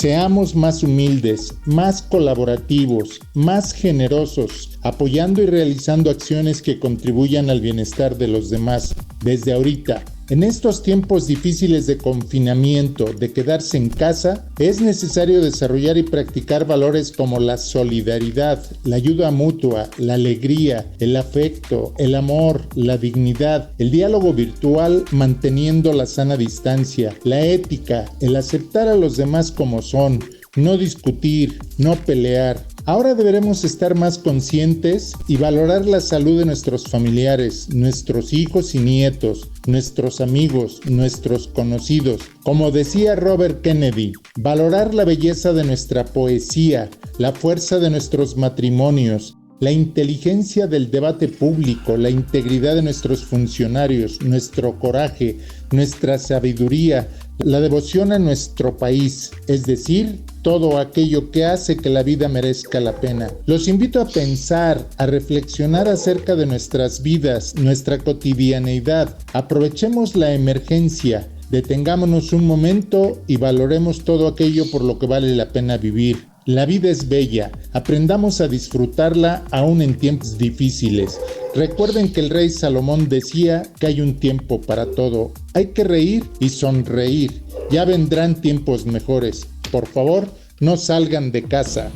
Seamos más humildes, más colaborativos, más generosos, apoyando y realizando acciones que contribuyan al bienestar de los demás. Desde ahorita, en estos tiempos difíciles de confinamiento, de quedarse en casa, es necesario desarrollar y practicar valores como la solidaridad, la ayuda mutua, la alegría, el afecto, el amor, la dignidad, el diálogo virtual manteniendo la sana distancia, la ética, el aceptar a los demás como son, no discutir, no pelear. Ahora deberemos estar más conscientes y valorar la salud de nuestros familiares, nuestros hijos y nietos, nuestros amigos, nuestros conocidos. Como decía Robert Kennedy, valorar la belleza de nuestra poesía, la fuerza de nuestros matrimonios, la inteligencia del debate público, la integridad de nuestros funcionarios, nuestro coraje, nuestra sabiduría, la devoción a nuestro país, es decir, todo aquello que hace que la vida merezca la pena. Los invito a pensar, a reflexionar acerca de nuestras vidas, nuestra cotidianeidad. Aprovechemos la emergencia, detengámonos un momento y valoremos todo aquello por lo que vale la pena vivir. La vida es bella, aprendamos a disfrutarla aún en tiempos difíciles. Recuerden que el rey Salomón decía que hay un tiempo para todo. Hay que reír y sonreír. Ya vendrán tiempos mejores. Por favor, no salgan de casa.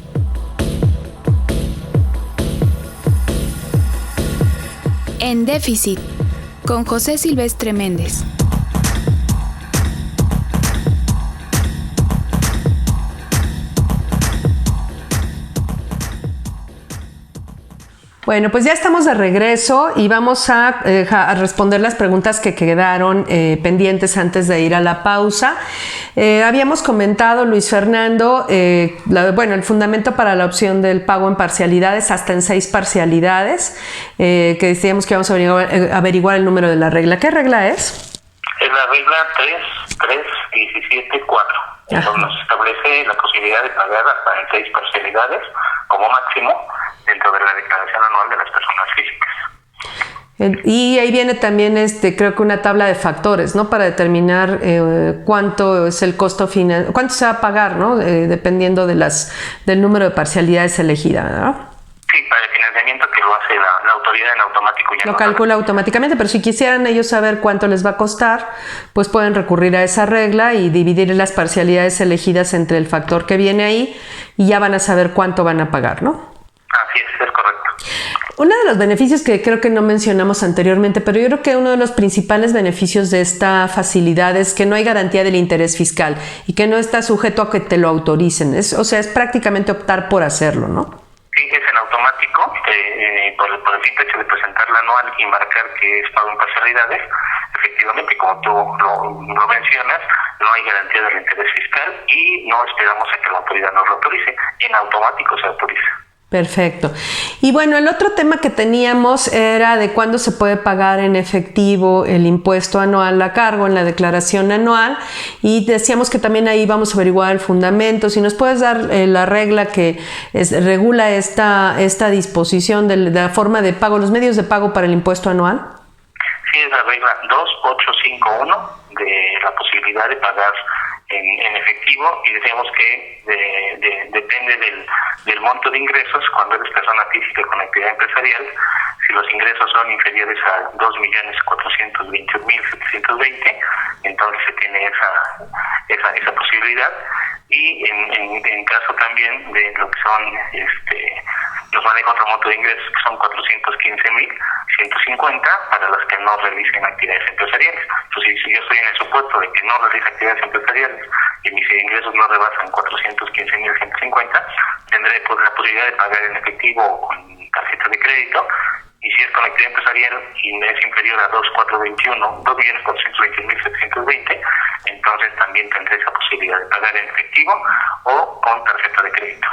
En déficit, con José Silvestre Méndez. Bueno, pues ya estamos de regreso y vamos a responder las preguntas que quedaron pendientes antes de ir a la pausa. Habíamos comentado, Luis Fernando, el fundamento para la opción del pago en parcialidades, hasta en 6 parcialidades, que decíamos que vamos a averiguar el número de la regla. ¿Qué regla es? Es la regla 3.3.17.4. Donde nos establece la posibilidad de pagar hasta en 6 parcialidades como máximo dentro de la declaración anual de las personas físicas. Y ahí viene también creo que una tabla de factores, ¿no? Para determinar cuánto es el costo final, cuánto se va a pagar, ¿no? Dependiendo del número de parcialidades elegida, ¿no? Sí, para el financiamiento que lo hace la autoridad en automático. Ya lo calcula automáticamente, pero si quisieran ellos saber cuánto les va a costar, pues pueden recurrir a esa regla y dividir las parcialidades elegidas entre el factor que viene ahí y ya van a saber cuánto van a pagar, ¿no? Así es correcto. Uno de los beneficios que creo que no mencionamos anteriormente, pero yo creo que uno de los principales beneficios de esta facilidad es que no hay garantía del interés fiscal y que no está sujeto a que te lo autoricen. Es prácticamente optar por hacerlo, ¿no? Sí, es en automático, por el simple hecho de presentar la anual y marcar que es pago en parcialidades. Efectivamente, como tú lo mencionas, no hay garantía del interés fiscal y no esperamos a que la autoridad nos lo autorice. En automático se autoriza. Perfecto. Y bueno, el otro tema que teníamos era de cuándo se puede pagar en efectivo el impuesto anual a cargo en la declaración anual, y decíamos que también ahí vamos a averiguar el fundamento. Si nos puedes dar la regla que regula esta disposición de la forma de pago, los medios de pago para el impuesto anual. Sí, es la regla 2851 de la posibilidad de pagar en efectivo, y decíamos que depende del monto de ingresos. Cuando eres persona física con actividad empresarial, si los ingresos son inferiores a 2.421.720, entonces se tiene esa posibilidad. Y en caso también de lo que son nos maneja otro monto de ingresos, que son 415.150 para las que no realicen actividades empresariales. Entonces, si yo estoy en el supuesto de que no realizo actividades empresariales y mis ingresos no rebasan 415.150, tendré la posibilidad de pagar en efectivo o con tarjeta de crédito. Y si es con actividad empresarial y es inferior a 2.421.720, entonces también tendré esa posibilidad de pagar en efectivo o con tarjeta de crédito.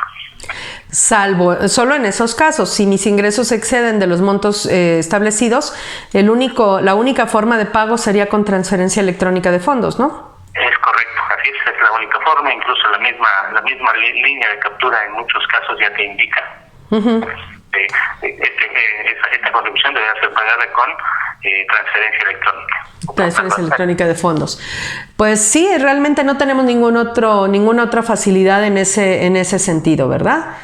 Solo en esos casos, si mis ingresos exceden de los montos establecidos, la única forma de pago sería con transferencia electrónica de fondos, ¿no? Es correcto, así es la única forma. Incluso la misma línea de captura en muchos casos ya te indica. Uh-huh. Esta contribución debe ser pagada con transferencia electrónica. Transferencia electrónica de fondos. Pues sí, realmente no tenemos ninguna otra facilidad en ese sentido, ¿verdad?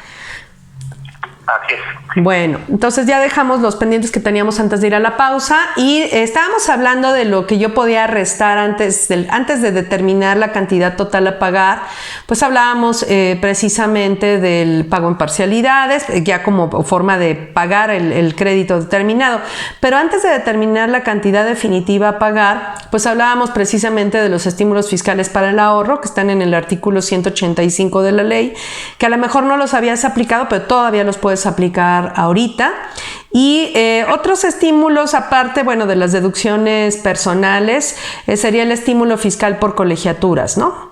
Así es. Bueno, entonces ya dejamos los pendientes que teníamos antes de ir a la pausa y estábamos hablando de lo que yo podía restar antes de determinar la cantidad total a pagar. Pues hablábamos precisamente del pago en parcialidades, ya como forma de pagar el crédito determinado. Pero antes de determinar la cantidad definitiva a pagar, pues hablábamos precisamente de los estímulos fiscales para el ahorro que están en el artículo 185 de la ley, que a lo mejor no los habías aplicado, pero todavía los puedes aplicar ahorita. Y otros estímulos aparte, bueno, de las deducciones personales, sería el estímulo fiscal por colegiaturas, ¿no?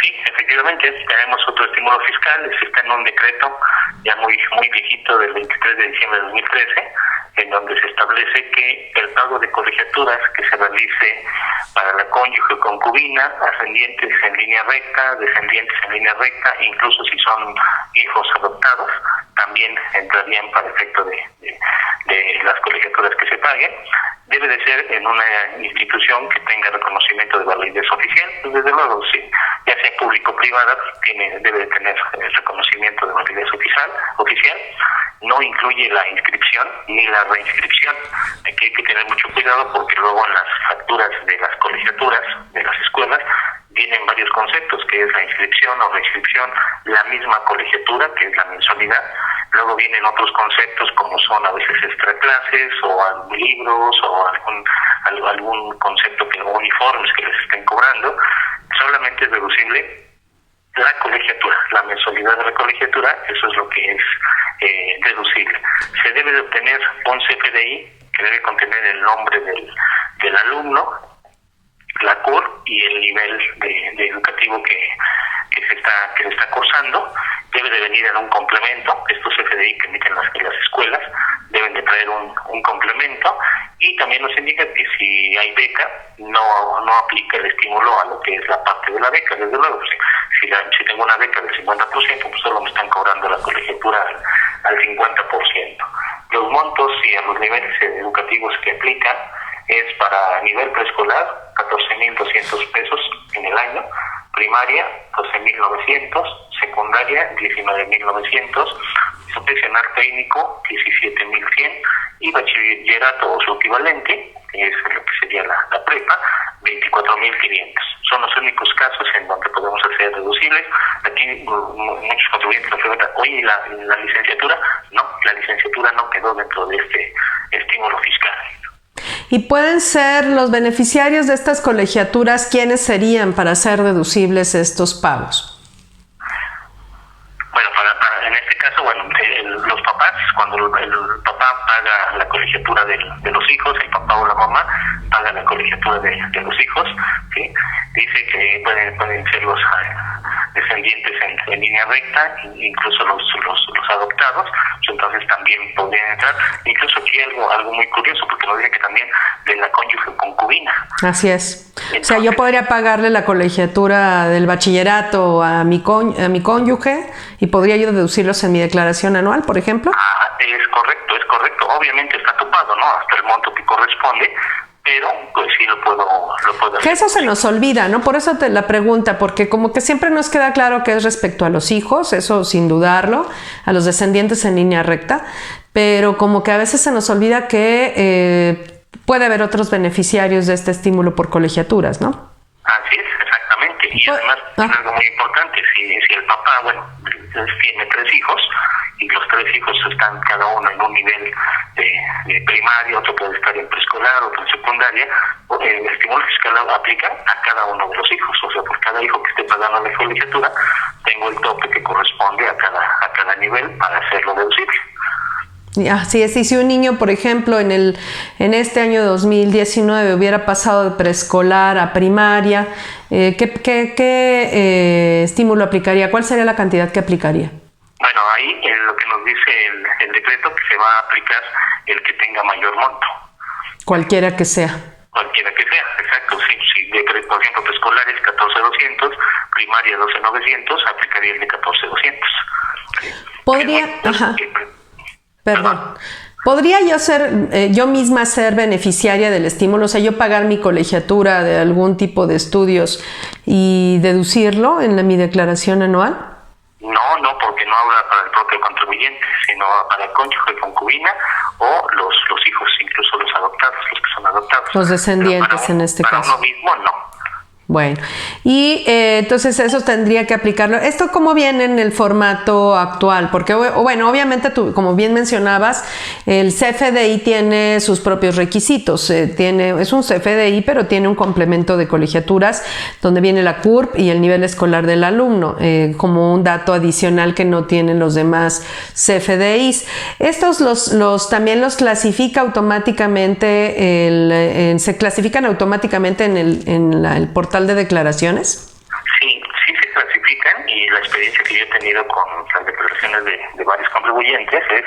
Sí, efectivamente, tenemos otro estímulo fiscal, está en un decreto ya muy viejito del 23 de diciembre de 2013, en donde se establece que el pago de colegiaturas que se realice para la cónyuge o concubina, ascendientes en línea recta, descendientes en línea recta, incluso si son hijos adoptados, también entrarían para efecto de las colegiaturas que se paguen. Debe de ser en una institución que tenga reconocimiento de validez oficial. Desde luego, sí, ya sea público o privada, debe de tener el reconocimiento de validez oficial. No incluye la inscripción ni la reinscripción. Aquí hay que tener mucho cuidado porque luego en las facturas de las colegiaturas de las escuelas vienen varios conceptos, que es la inscripción o reinscripción, la misma colegiatura, que es la mensualidad. Luego vienen otros conceptos como son a veces extraclases o libros o algún concepto o uniformes que les estén cobrando. Solamente es deducible la colegiatura, la mensualidad de la colegiatura, eso es lo que es deducible. Se debe de obtener un CFDI que debe contener el nombre del alumno, la CUR y el nivel de educativo que se está cursando. Debe de venir en un complemento. Estos CFDI que emiten las escuelas deben de traer un complemento, y también nos indica que si hay beca no aplica el estímulo a lo que es la parte de la beca. Desde luego, si tengo una beca del 50%, pues solo me están cobrando la colegiatura al 50%. Los montos y a los niveles educativos que aplican es para nivel preescolar 14,200 pesos en el año, primaria 12,900, secundaria 19,900, profesional técnico 17,100 y bachillerato o su equivalente, que es lo que sería la prepa, 24,500. Son los únicos casos en donde podemos hacer deducibles. Aquí muchos contribuyentes nos preguntan, oye, ¿la licenciatura? No, la licenciatura no quedó dentro de este estímulo fiscal. ¿Y pueden ser los beneficiarios de estas colegiaturas quiénes serían para hacer deducibles estos pagos? Bueno, en este caso, los papás, cuando el papá paga la colegiatura de los hijos, el papá o la mamá paga la colegiatura de los hijos, ¿sí? Dice que pueden ser los descendientes en línea recta, incluso los adoptados, pues entonces también podrían entrar. Incluso aquí algo muy curioso, porque nos dice que también de la cónyuge concubina. Así es. Entonces, o sea, yo podría pagarle la colegiatura del bachillerato a mi cónyuge y podría yo deducirlos en mi declaración anual, por ejemplo. Es correcto. Obviamente está topado, ¿no? Hasta el monto que corresponde, pero pues sí lo puedo hacer. Que eso se nos olvida, ¿no? Por eso te la pregunta, porque como que siempre nos queda claro que es respecto a los hijos, eso sin dudarlo, a los descendientes en línea recta, pero como que a veces se nos olvida que puede haber otros beneficiarios de este estímulo por colegiaturas, ¿no? Así es, exactamente. Y además, algo muy importante, si el papá, tiene 3 hijos, y los 3 hijos están cada uno en un nivel de primaria, otro puede estar en preescolar, otro en secundaria, el estímulo fiscal aplica a cada uno de los hijos. O sea, por cada hijo que esté pagando la colegiatura, tengo el tope que corresponde a cada nivel para hacerlo deducible. Así es, y si un niño, por ejemplo, en este año 2019 hubiera pasado de preescolar a primaria, ¿qué estímulo aplicaría? ¿Cuál sería la cantidad que aplicaría? Bueno, ahí lo que nos dice el decreto, que se va a aplicar el que tenga mayor monto. Cualquiera que sea. Cualquiera que sea, exacto. Si por ejemplo, preescolar es 14,200, primaria 12,900, aplicaría el de 14,200. Podría... Perdón. ¿Podría yo misma ser beneficiaria del estímulo? O sea, yo pagar mi colegiatura de algún tipo de estudios y deducirlo en mi declaración anual. No, porque no habla para el propio contribuyente, sino para el cónyuge, concubina o los hijos, incluso los adoptados, los que son adoptados. Los descendientes en este caso. Para uno mismo, no. Bueno, y entonces eso tendría que aplicarlo. ¿Esto cómo viene en el formato actual? Porque, bueno, obviamente tú, como bien mencionabas, el CFDI tiene sus propios requisitos. Es un CFDI, pero tiene un complemento de colegiaturas donde viene la CURP y el nivel escolar del alumno, como un dato adicional que no tienen los demás CFDIs. Estos también los clasifica automáticamente, se clasifican automáticamente en el portal de declaraciones. Sí se clasifican, y la experiencia que yo he tenido con las declaraciones de varios contribuyentes es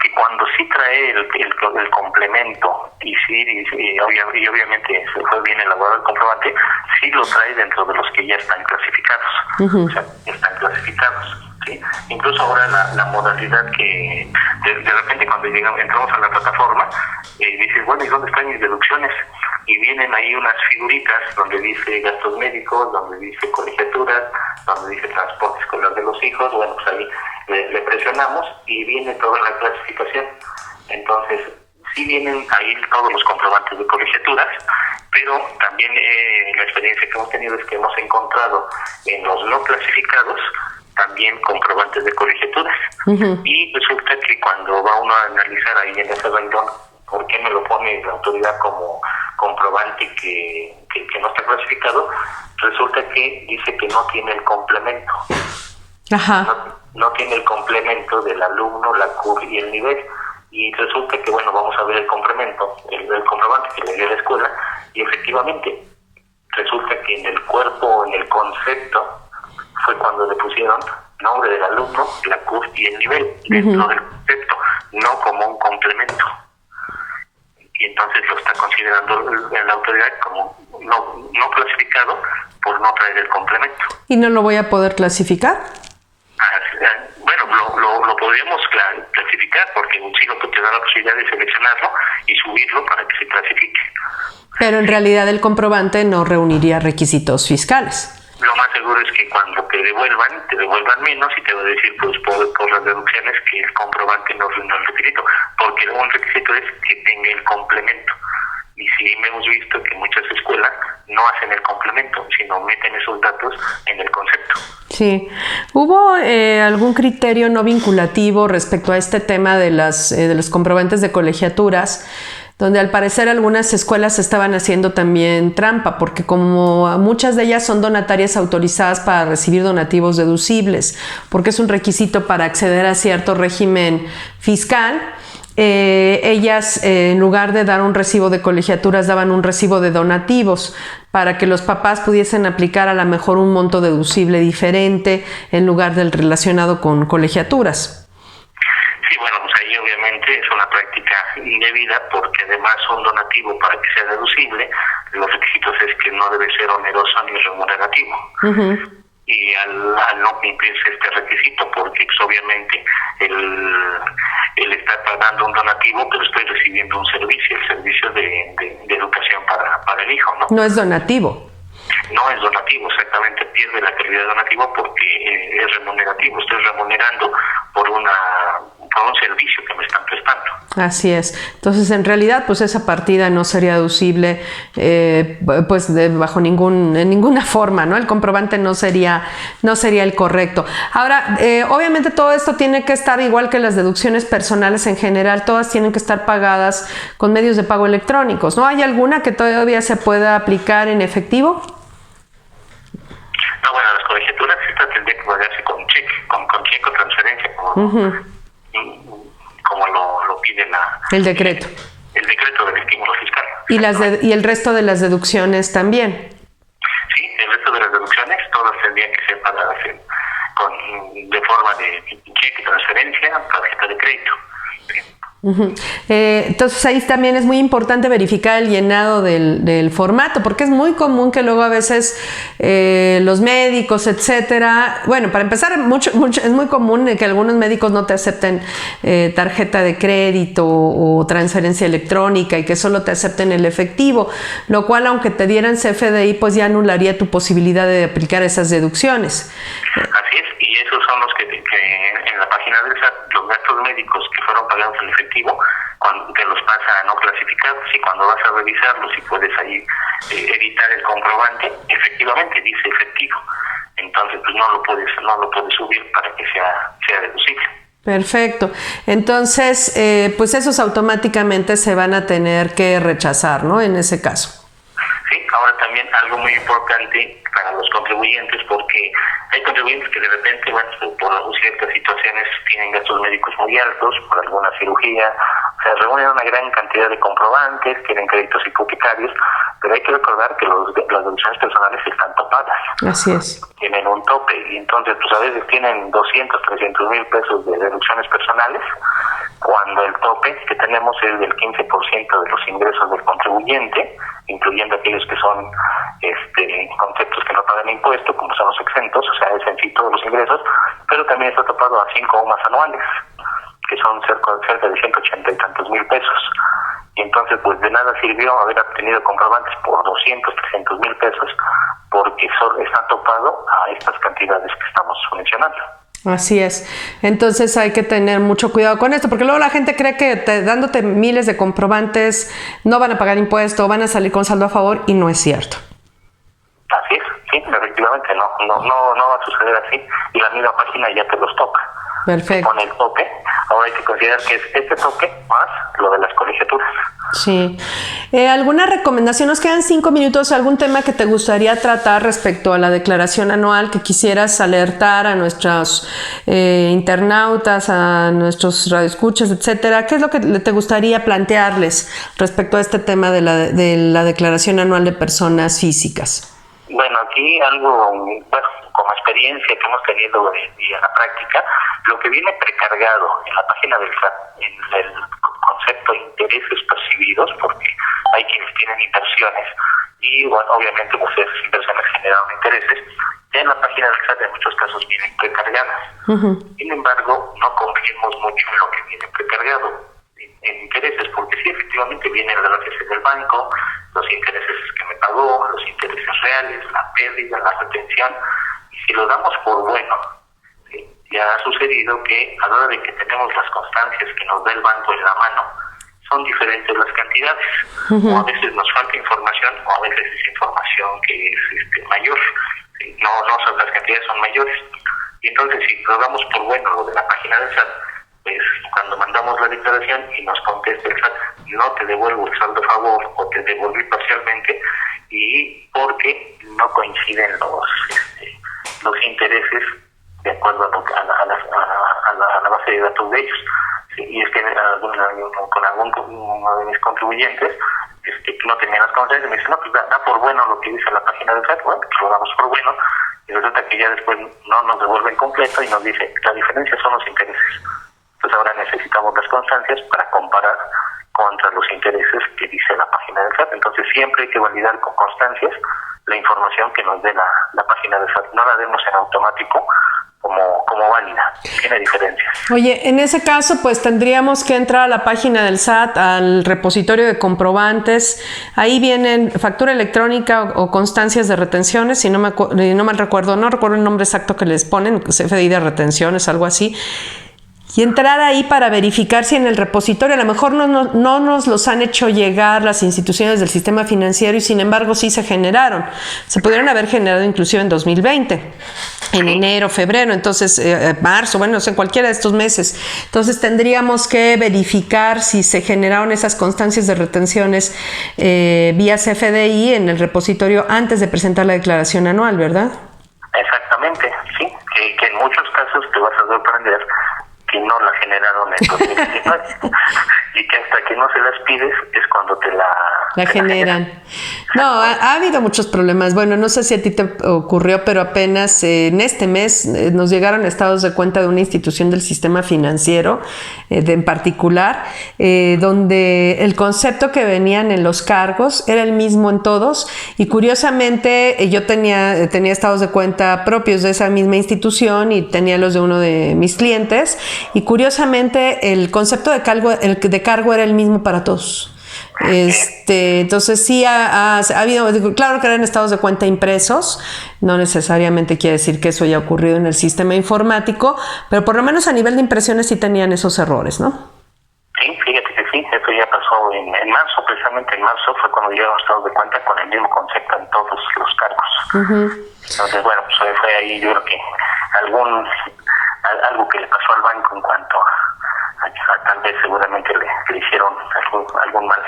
que cuando sí trae el complemento y obviamente se fue bien elaborado el comprobante, sí lo trae dentro de los que ya están clasificados. O sea, están clasificados. ¿Sí? Incluso ahora la modalidad que de repente cuando entramos a la plataforma, dices, bueno, ¿y dónde están mis deducciones? Y vienen ahí unas figuritas donde dice gastos médicos, donde dice colegiaturas, donde dice transporte escolar de los hijos. Bueno, pues ahí le presionamos y viene toda la clasificación. Entonces, sí vienen ahí todos los comprobantes de colegiaturas, pero también la experiencia que hemos tenido es que hemos encontrado en los no clasificados también comprobantes de colegiaturas. Y resulta que cuando va uno a analizar ahí en ese renglón, ¿por qué me lo pone la autoridad como comprobante que no está clasificado? Resulta que dice que no tiene el complemento. No tiene el complemento del alumno, la CUR y el nivel. Y resulta que, bueno, vamos a ver el complemento, el comprobante que le dio la escuela, y efectivamente resulta que en el cuerpo, en el concepto, fue cuando le pusieron nombre del alumno, la CUR y el nivel dentro del concepto, no como un complemento. Y entonces lo está considerando la autoridad como no clasificado por no traer el complemento. ¿Y no lo voy a poder clasificar? Bueno, lo podríamos clasificar, porque sí lo que te da la posibilidad de seleccionarlo y subirlo para que se clasifique. Pero en realidad el comprobante no reuniría requisitos fiscales. Lo más seguro es que cuando te devuelvan menos, y te va a decir pues por las deducciones que el comprobante no reúne el requisito, porque un requisito es que tenga el complemento. Y sí hemos visto que muchas escuelas no hacen el complemento, sino meten esos datos en el concepto. Sí. ¿Hubo algún criterio no vinculativo respecto a este tema de los comprobantes de colegiaturas, donde al parecer algunas escuelas estaban haciendo también trampa, porque como muchas de ellas son donatarias autorizadas para recibir donativos deducibles, porque es un requisito para acceder a cierto régimen fiscal, ellas en lugar de dar un recibo de colegiaturas daban un recibo de donativos para que los papás pudiesen aplicar a lo mejor un monto deducible diferente en lugar del relacionado con colegiaturas. Sí, bueno, pues ahí obviamente es una práctica indebida, porque además un donativo, para que sea deducible, los requisitos es que no debe ser oneroso ni remunerativo. Y al no cumplirse este requisito, porque pues, obviamente él está pagando un donativo, pero estoy recibiendo un servicio, el servicio de educación para el hijo, ¿no? No es donativo. No es donativo, exactamente, pierde la calidad de donativo porque es remunerativo. Estoy remunerando por un servicio que me están prestando. Así es. Entonces, en realidad, pues esa partida no sería deducible, pues bajo ninguna forma, ¿no? El comprobante no sería el correcto. Ahora, obviamente todo esto tiene que estar igual que las deducciones personales en general, todas tienen que estar pagadas con medios de pago electrónicos, ¿no? ¿Hay alguna que todavía se pueda aplicar en efectivo? No, bueno, las colegiaturas estas tendrían que pagarse con cheque, con cheque o transferencia, como lo pide el decreto. El decreto del estímulo fiscal. ¿Y el resto de las deducciones también? Sí, el resto de las deducciones todas tendrían que ser pagadas de forma de cheque, transferencia, tarjeta de crédito. Entonces ahí también es muy importante verificar el llenado del formato, porque es muy común que luego a veces los médicos, etcétera, bueno, para empezar, es muy común que algunos médicos no te acepten tarjeta de crédito o transferencia electrónica y que solo te acepten el efectivo, lo cual, aunque te dieran CFDI, pues ya anularía tu posibilidad de aplicar esas deducciones. Así es, y esos son los que en la página del SAT, los gastos médicos que fueron pagados en efectivo, te los pasa a no clasificados, y cuando vas a revisarlos y puedes ahí editar el comprobante, efectivamente dice efectivo, entonces pues no lo puedes subir para que sea deducible. Perfecto. Entonces, pues esos automáticamente se van a tener que rechazar, ¿no? En ese caso. Sí, ahora también algo muy importante para los contribuyentes, porque hay contribuyentes que de repente, bueno, por ciertas situaciones tienen gastos médicos muy altos, por alguna cirugía, o sea, reúnen una gran cantidad de comprobantes, tienen créditos hipotecarios, pero hay que recordar que las deducciones personales están topadas. Así es. Tienen un tope, y entonces pues a veces tienen 200, 300 mil pesos de deducciones personales, cuando el tope que tenemos es del 15% de los ingresos del contribuyente, incluyendo aquellos que son conceptos que no pagan impuesto, como son los exentos, o sea, es en sí todos los ingresos, pero también está topado a 5 UMAS anuales, que son cerca de 180 y tantos mil pesos. Y entonces, pues de nada sirvió haber obtenido comprobantes por 200, 300 mil pesos, porque solo está topado a estas cantidades que estamos mencionando. Así es. Entonces hay que tener mucho cuidado con esto, porque luego la gente cree que dándote miles de comprobantes no van a pagar impuesto, van a salir con saldo a favor, y no es cierto. Así es, sí, efectivamente, no va a suceder así, y la misma página ya te los toca. Perfecto. Con el tope, ahora hay que considerar que es este tope más lo de las colegiaturas. Sí. ¿Alguna recomendación? Nos quedan 5 minutos. ¿Algún tema que te gustaría tratar respecto a la declaración anual que quisieras alertar a nuestros internautas, a nuestros radioescuchas, etcétera? ¿Qué es lo que te gustaría plantearles respecto a este tema de la declaración anual de personas físicas? Bueno, aquí algo, como experiencia que hemos tenido en la práctica, lo que viene precargado en la página del SAT, en el concepto de intereses percibidos, porque hay quienes tienen inversiones y, bueno, obviamente pues esas inversiones generaron intereses, ya en la página del SAT en muchos casos vienen precargadas. Sin embargo, no confiemos mucho en lo que viene precargado en intereses, porque sí, efectivamente viene el balance del banco, los intereses que me pagó, los intereses reales, la pérdida, la retención, y si lo damos por bueno, ¿sí? Ya ha sucedido que a la hora de que tenemos las constancias que nos da el banco en la mano, son diferentes las cantidades, o a veces nos falta información, o a veces es información que es mayor, ¿sí? No son, las cantidades son mayores, y entonces si lo damos por bueno lo de la página del SAT, pues cuando mandamos la declaración y nos contesta el SAT, no te devuelvo el saldo a favor o te devolví parcialmente, y porque no coinciden los intereses de acuerdo a la base de datos de ellos. Sí, y es que con alguno de mis contribuyentes no tenían las constancias, me dicen, no, pues da por bueno lo que dice la página del SAT, bueno, pues lo damos por bueno, y resulta que ya después no nos devuelven completo y nos dice, la diferencia son los intereses. Entonces ahora necesitamos las constancias para comparar contra los intereses que dice la página del SAT. Entonces siempre hay que validar con constancias la información que nos dé la página del SAT. No la demos en automático como válida. Tiene diferencias. Oye, en ese caso pues tendríamos que entrar a la página del SAT, al repositorio de comprobantes. Ahí vienen factura electrónica o constancias de retenciones, si no mal recuerdo, no recuerdo el nombre exacto que les ponen, CFDI de retenciones, algo así. Y entrar ahí para verificar si en el repositorio, a lo mejor no nos los han hecho llegar las instituciones del sistema financiero, y sin embargo sí se generaron. Se pudieron haber generado inclusive en 2020, en enero, febrero, entonces marzo, bueno, en cualquiera de estos meses. Entonces tendríamos que verificar si se generaron esas constancias de retenciones vía CFDI en el repositorio antes de presentar la declaración anual, ¿verdad? Exactamente, sí, que en muchos casos te vas a sorprender que que no la generaron en 2019 y que hasta que no se las pides es cuando te la generan. No, ha habido muchos problemas. Bueno, no sé si a ti te ocurrió, pero apenas en este mes nos llegaron estados de cuenta de una institución del sistema financiero, en particular, donde el concepto que venían en los cargos era el mismo en todos, y curiosamente yo tenía estados de cuenta propios de esa misma institución y tenía los de uno de mis clientes, y curiosamente el concepto de cargo era el mismo para todos. Entonces sí ha habido, claro que eran estados de cuenta impresos, no necesariamente quiere decir que eso haya ocurrido en el sistema informático, pero por lo menos a nivel de impresiones sí tenían esos errores, ¿no? Sí, fíjate que sí, eso ya pasó en marzo, precisamente en marzo fue cuando llegaron estados de cuenta con el mismo concepto en todos los cargos. Entonces, bueno, pues fue ahí yo creo que algo que le pasó al banco en cuanto a tal vez seguramente le hicieron algún mal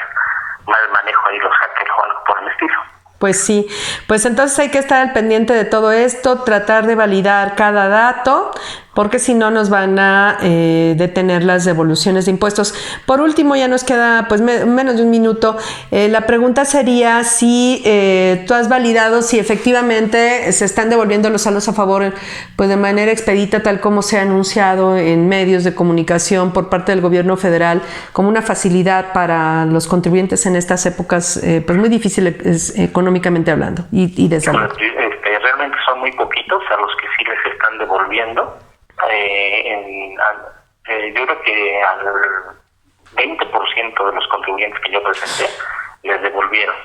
manejo ahí los hackers o algo por el estilo. Pues sí, pues entonces hay que estar al pendiente de todo esto, tratar de validar cada dato, porque si no nos van a detener las devoluciones de impuestos. Por último, ya nos queda pues menos de un minuto. La pregunta sería si tú has validado si efectivamente se están devolviendo los saldos a favor pues de manera expedita, tal como se ha anunciado en medios de comunicación por parte del gobierno federal, como una facilidad para los contribuyentes en estas épocas pues muy difíciles económicamente hablando y de salud. Realmente son muy poquitos a los que sí les están devolviendo. Yo creo que al 20% de los contribuyentes que yo presenté les devolvieron.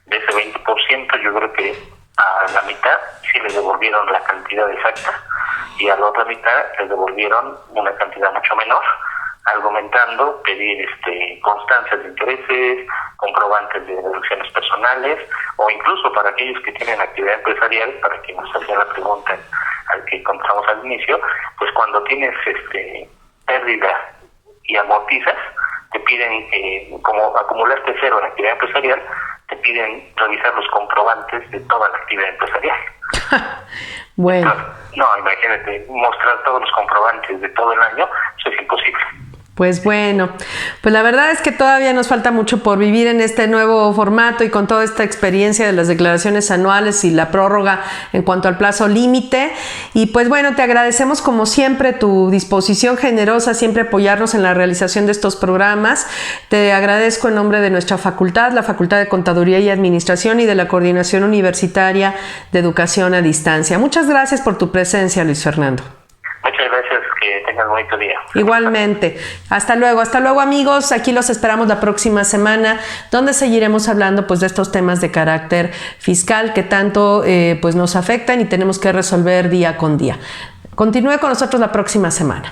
De ese 20% yo creo que a la mitad sí les devolvieron la cantidad exacta y a la otra mitad les devolvieron una cantidad mucho menor, argumentando pedir constancias de intereses, comprobantes de deducciones personales, o incluso para aquellos que tienen actividad empresarial, para quien nos hacía la pregunta al que contestamos al inicio, pues cuando tienes pérdida y amortizas, te piden, como acumulaste cero en actividad empresarial, te piden revisar los comprobantes de toda la actividad empresarial. Bueno. No, imagínate, mostrar todos los comprobantes de todo el año, eso es imposible. Pues bueno, pues la verdad es que todavía nos falta mucho por vivir en este nuevo formato y con toda esta experiencia de las declaraciones anuales y la prórroga en cuanto al plazo límite. Y pues bueno, te agradecemos como siempre tu disposición generosa, siempre apoyarnos en la realización de estos programas. Te agradezco en nombre de nuestra facultad, la Facultad de Contaduría y Administración y de la Coordinación Universitaria de Educación a Distancia. Muchas gracias por tu presencia, Luis Fernando. Muchas gracias, que tengan un bonito día. Igualmente. Hasta luego amigos. Aquí los esperamos la próxima semana, donde seguiremos hablando pues de estos temas de carácter fiscal que tanto pues nos afectan y tenemos que resolver día con día. Continúe con nosotros la próxima semana.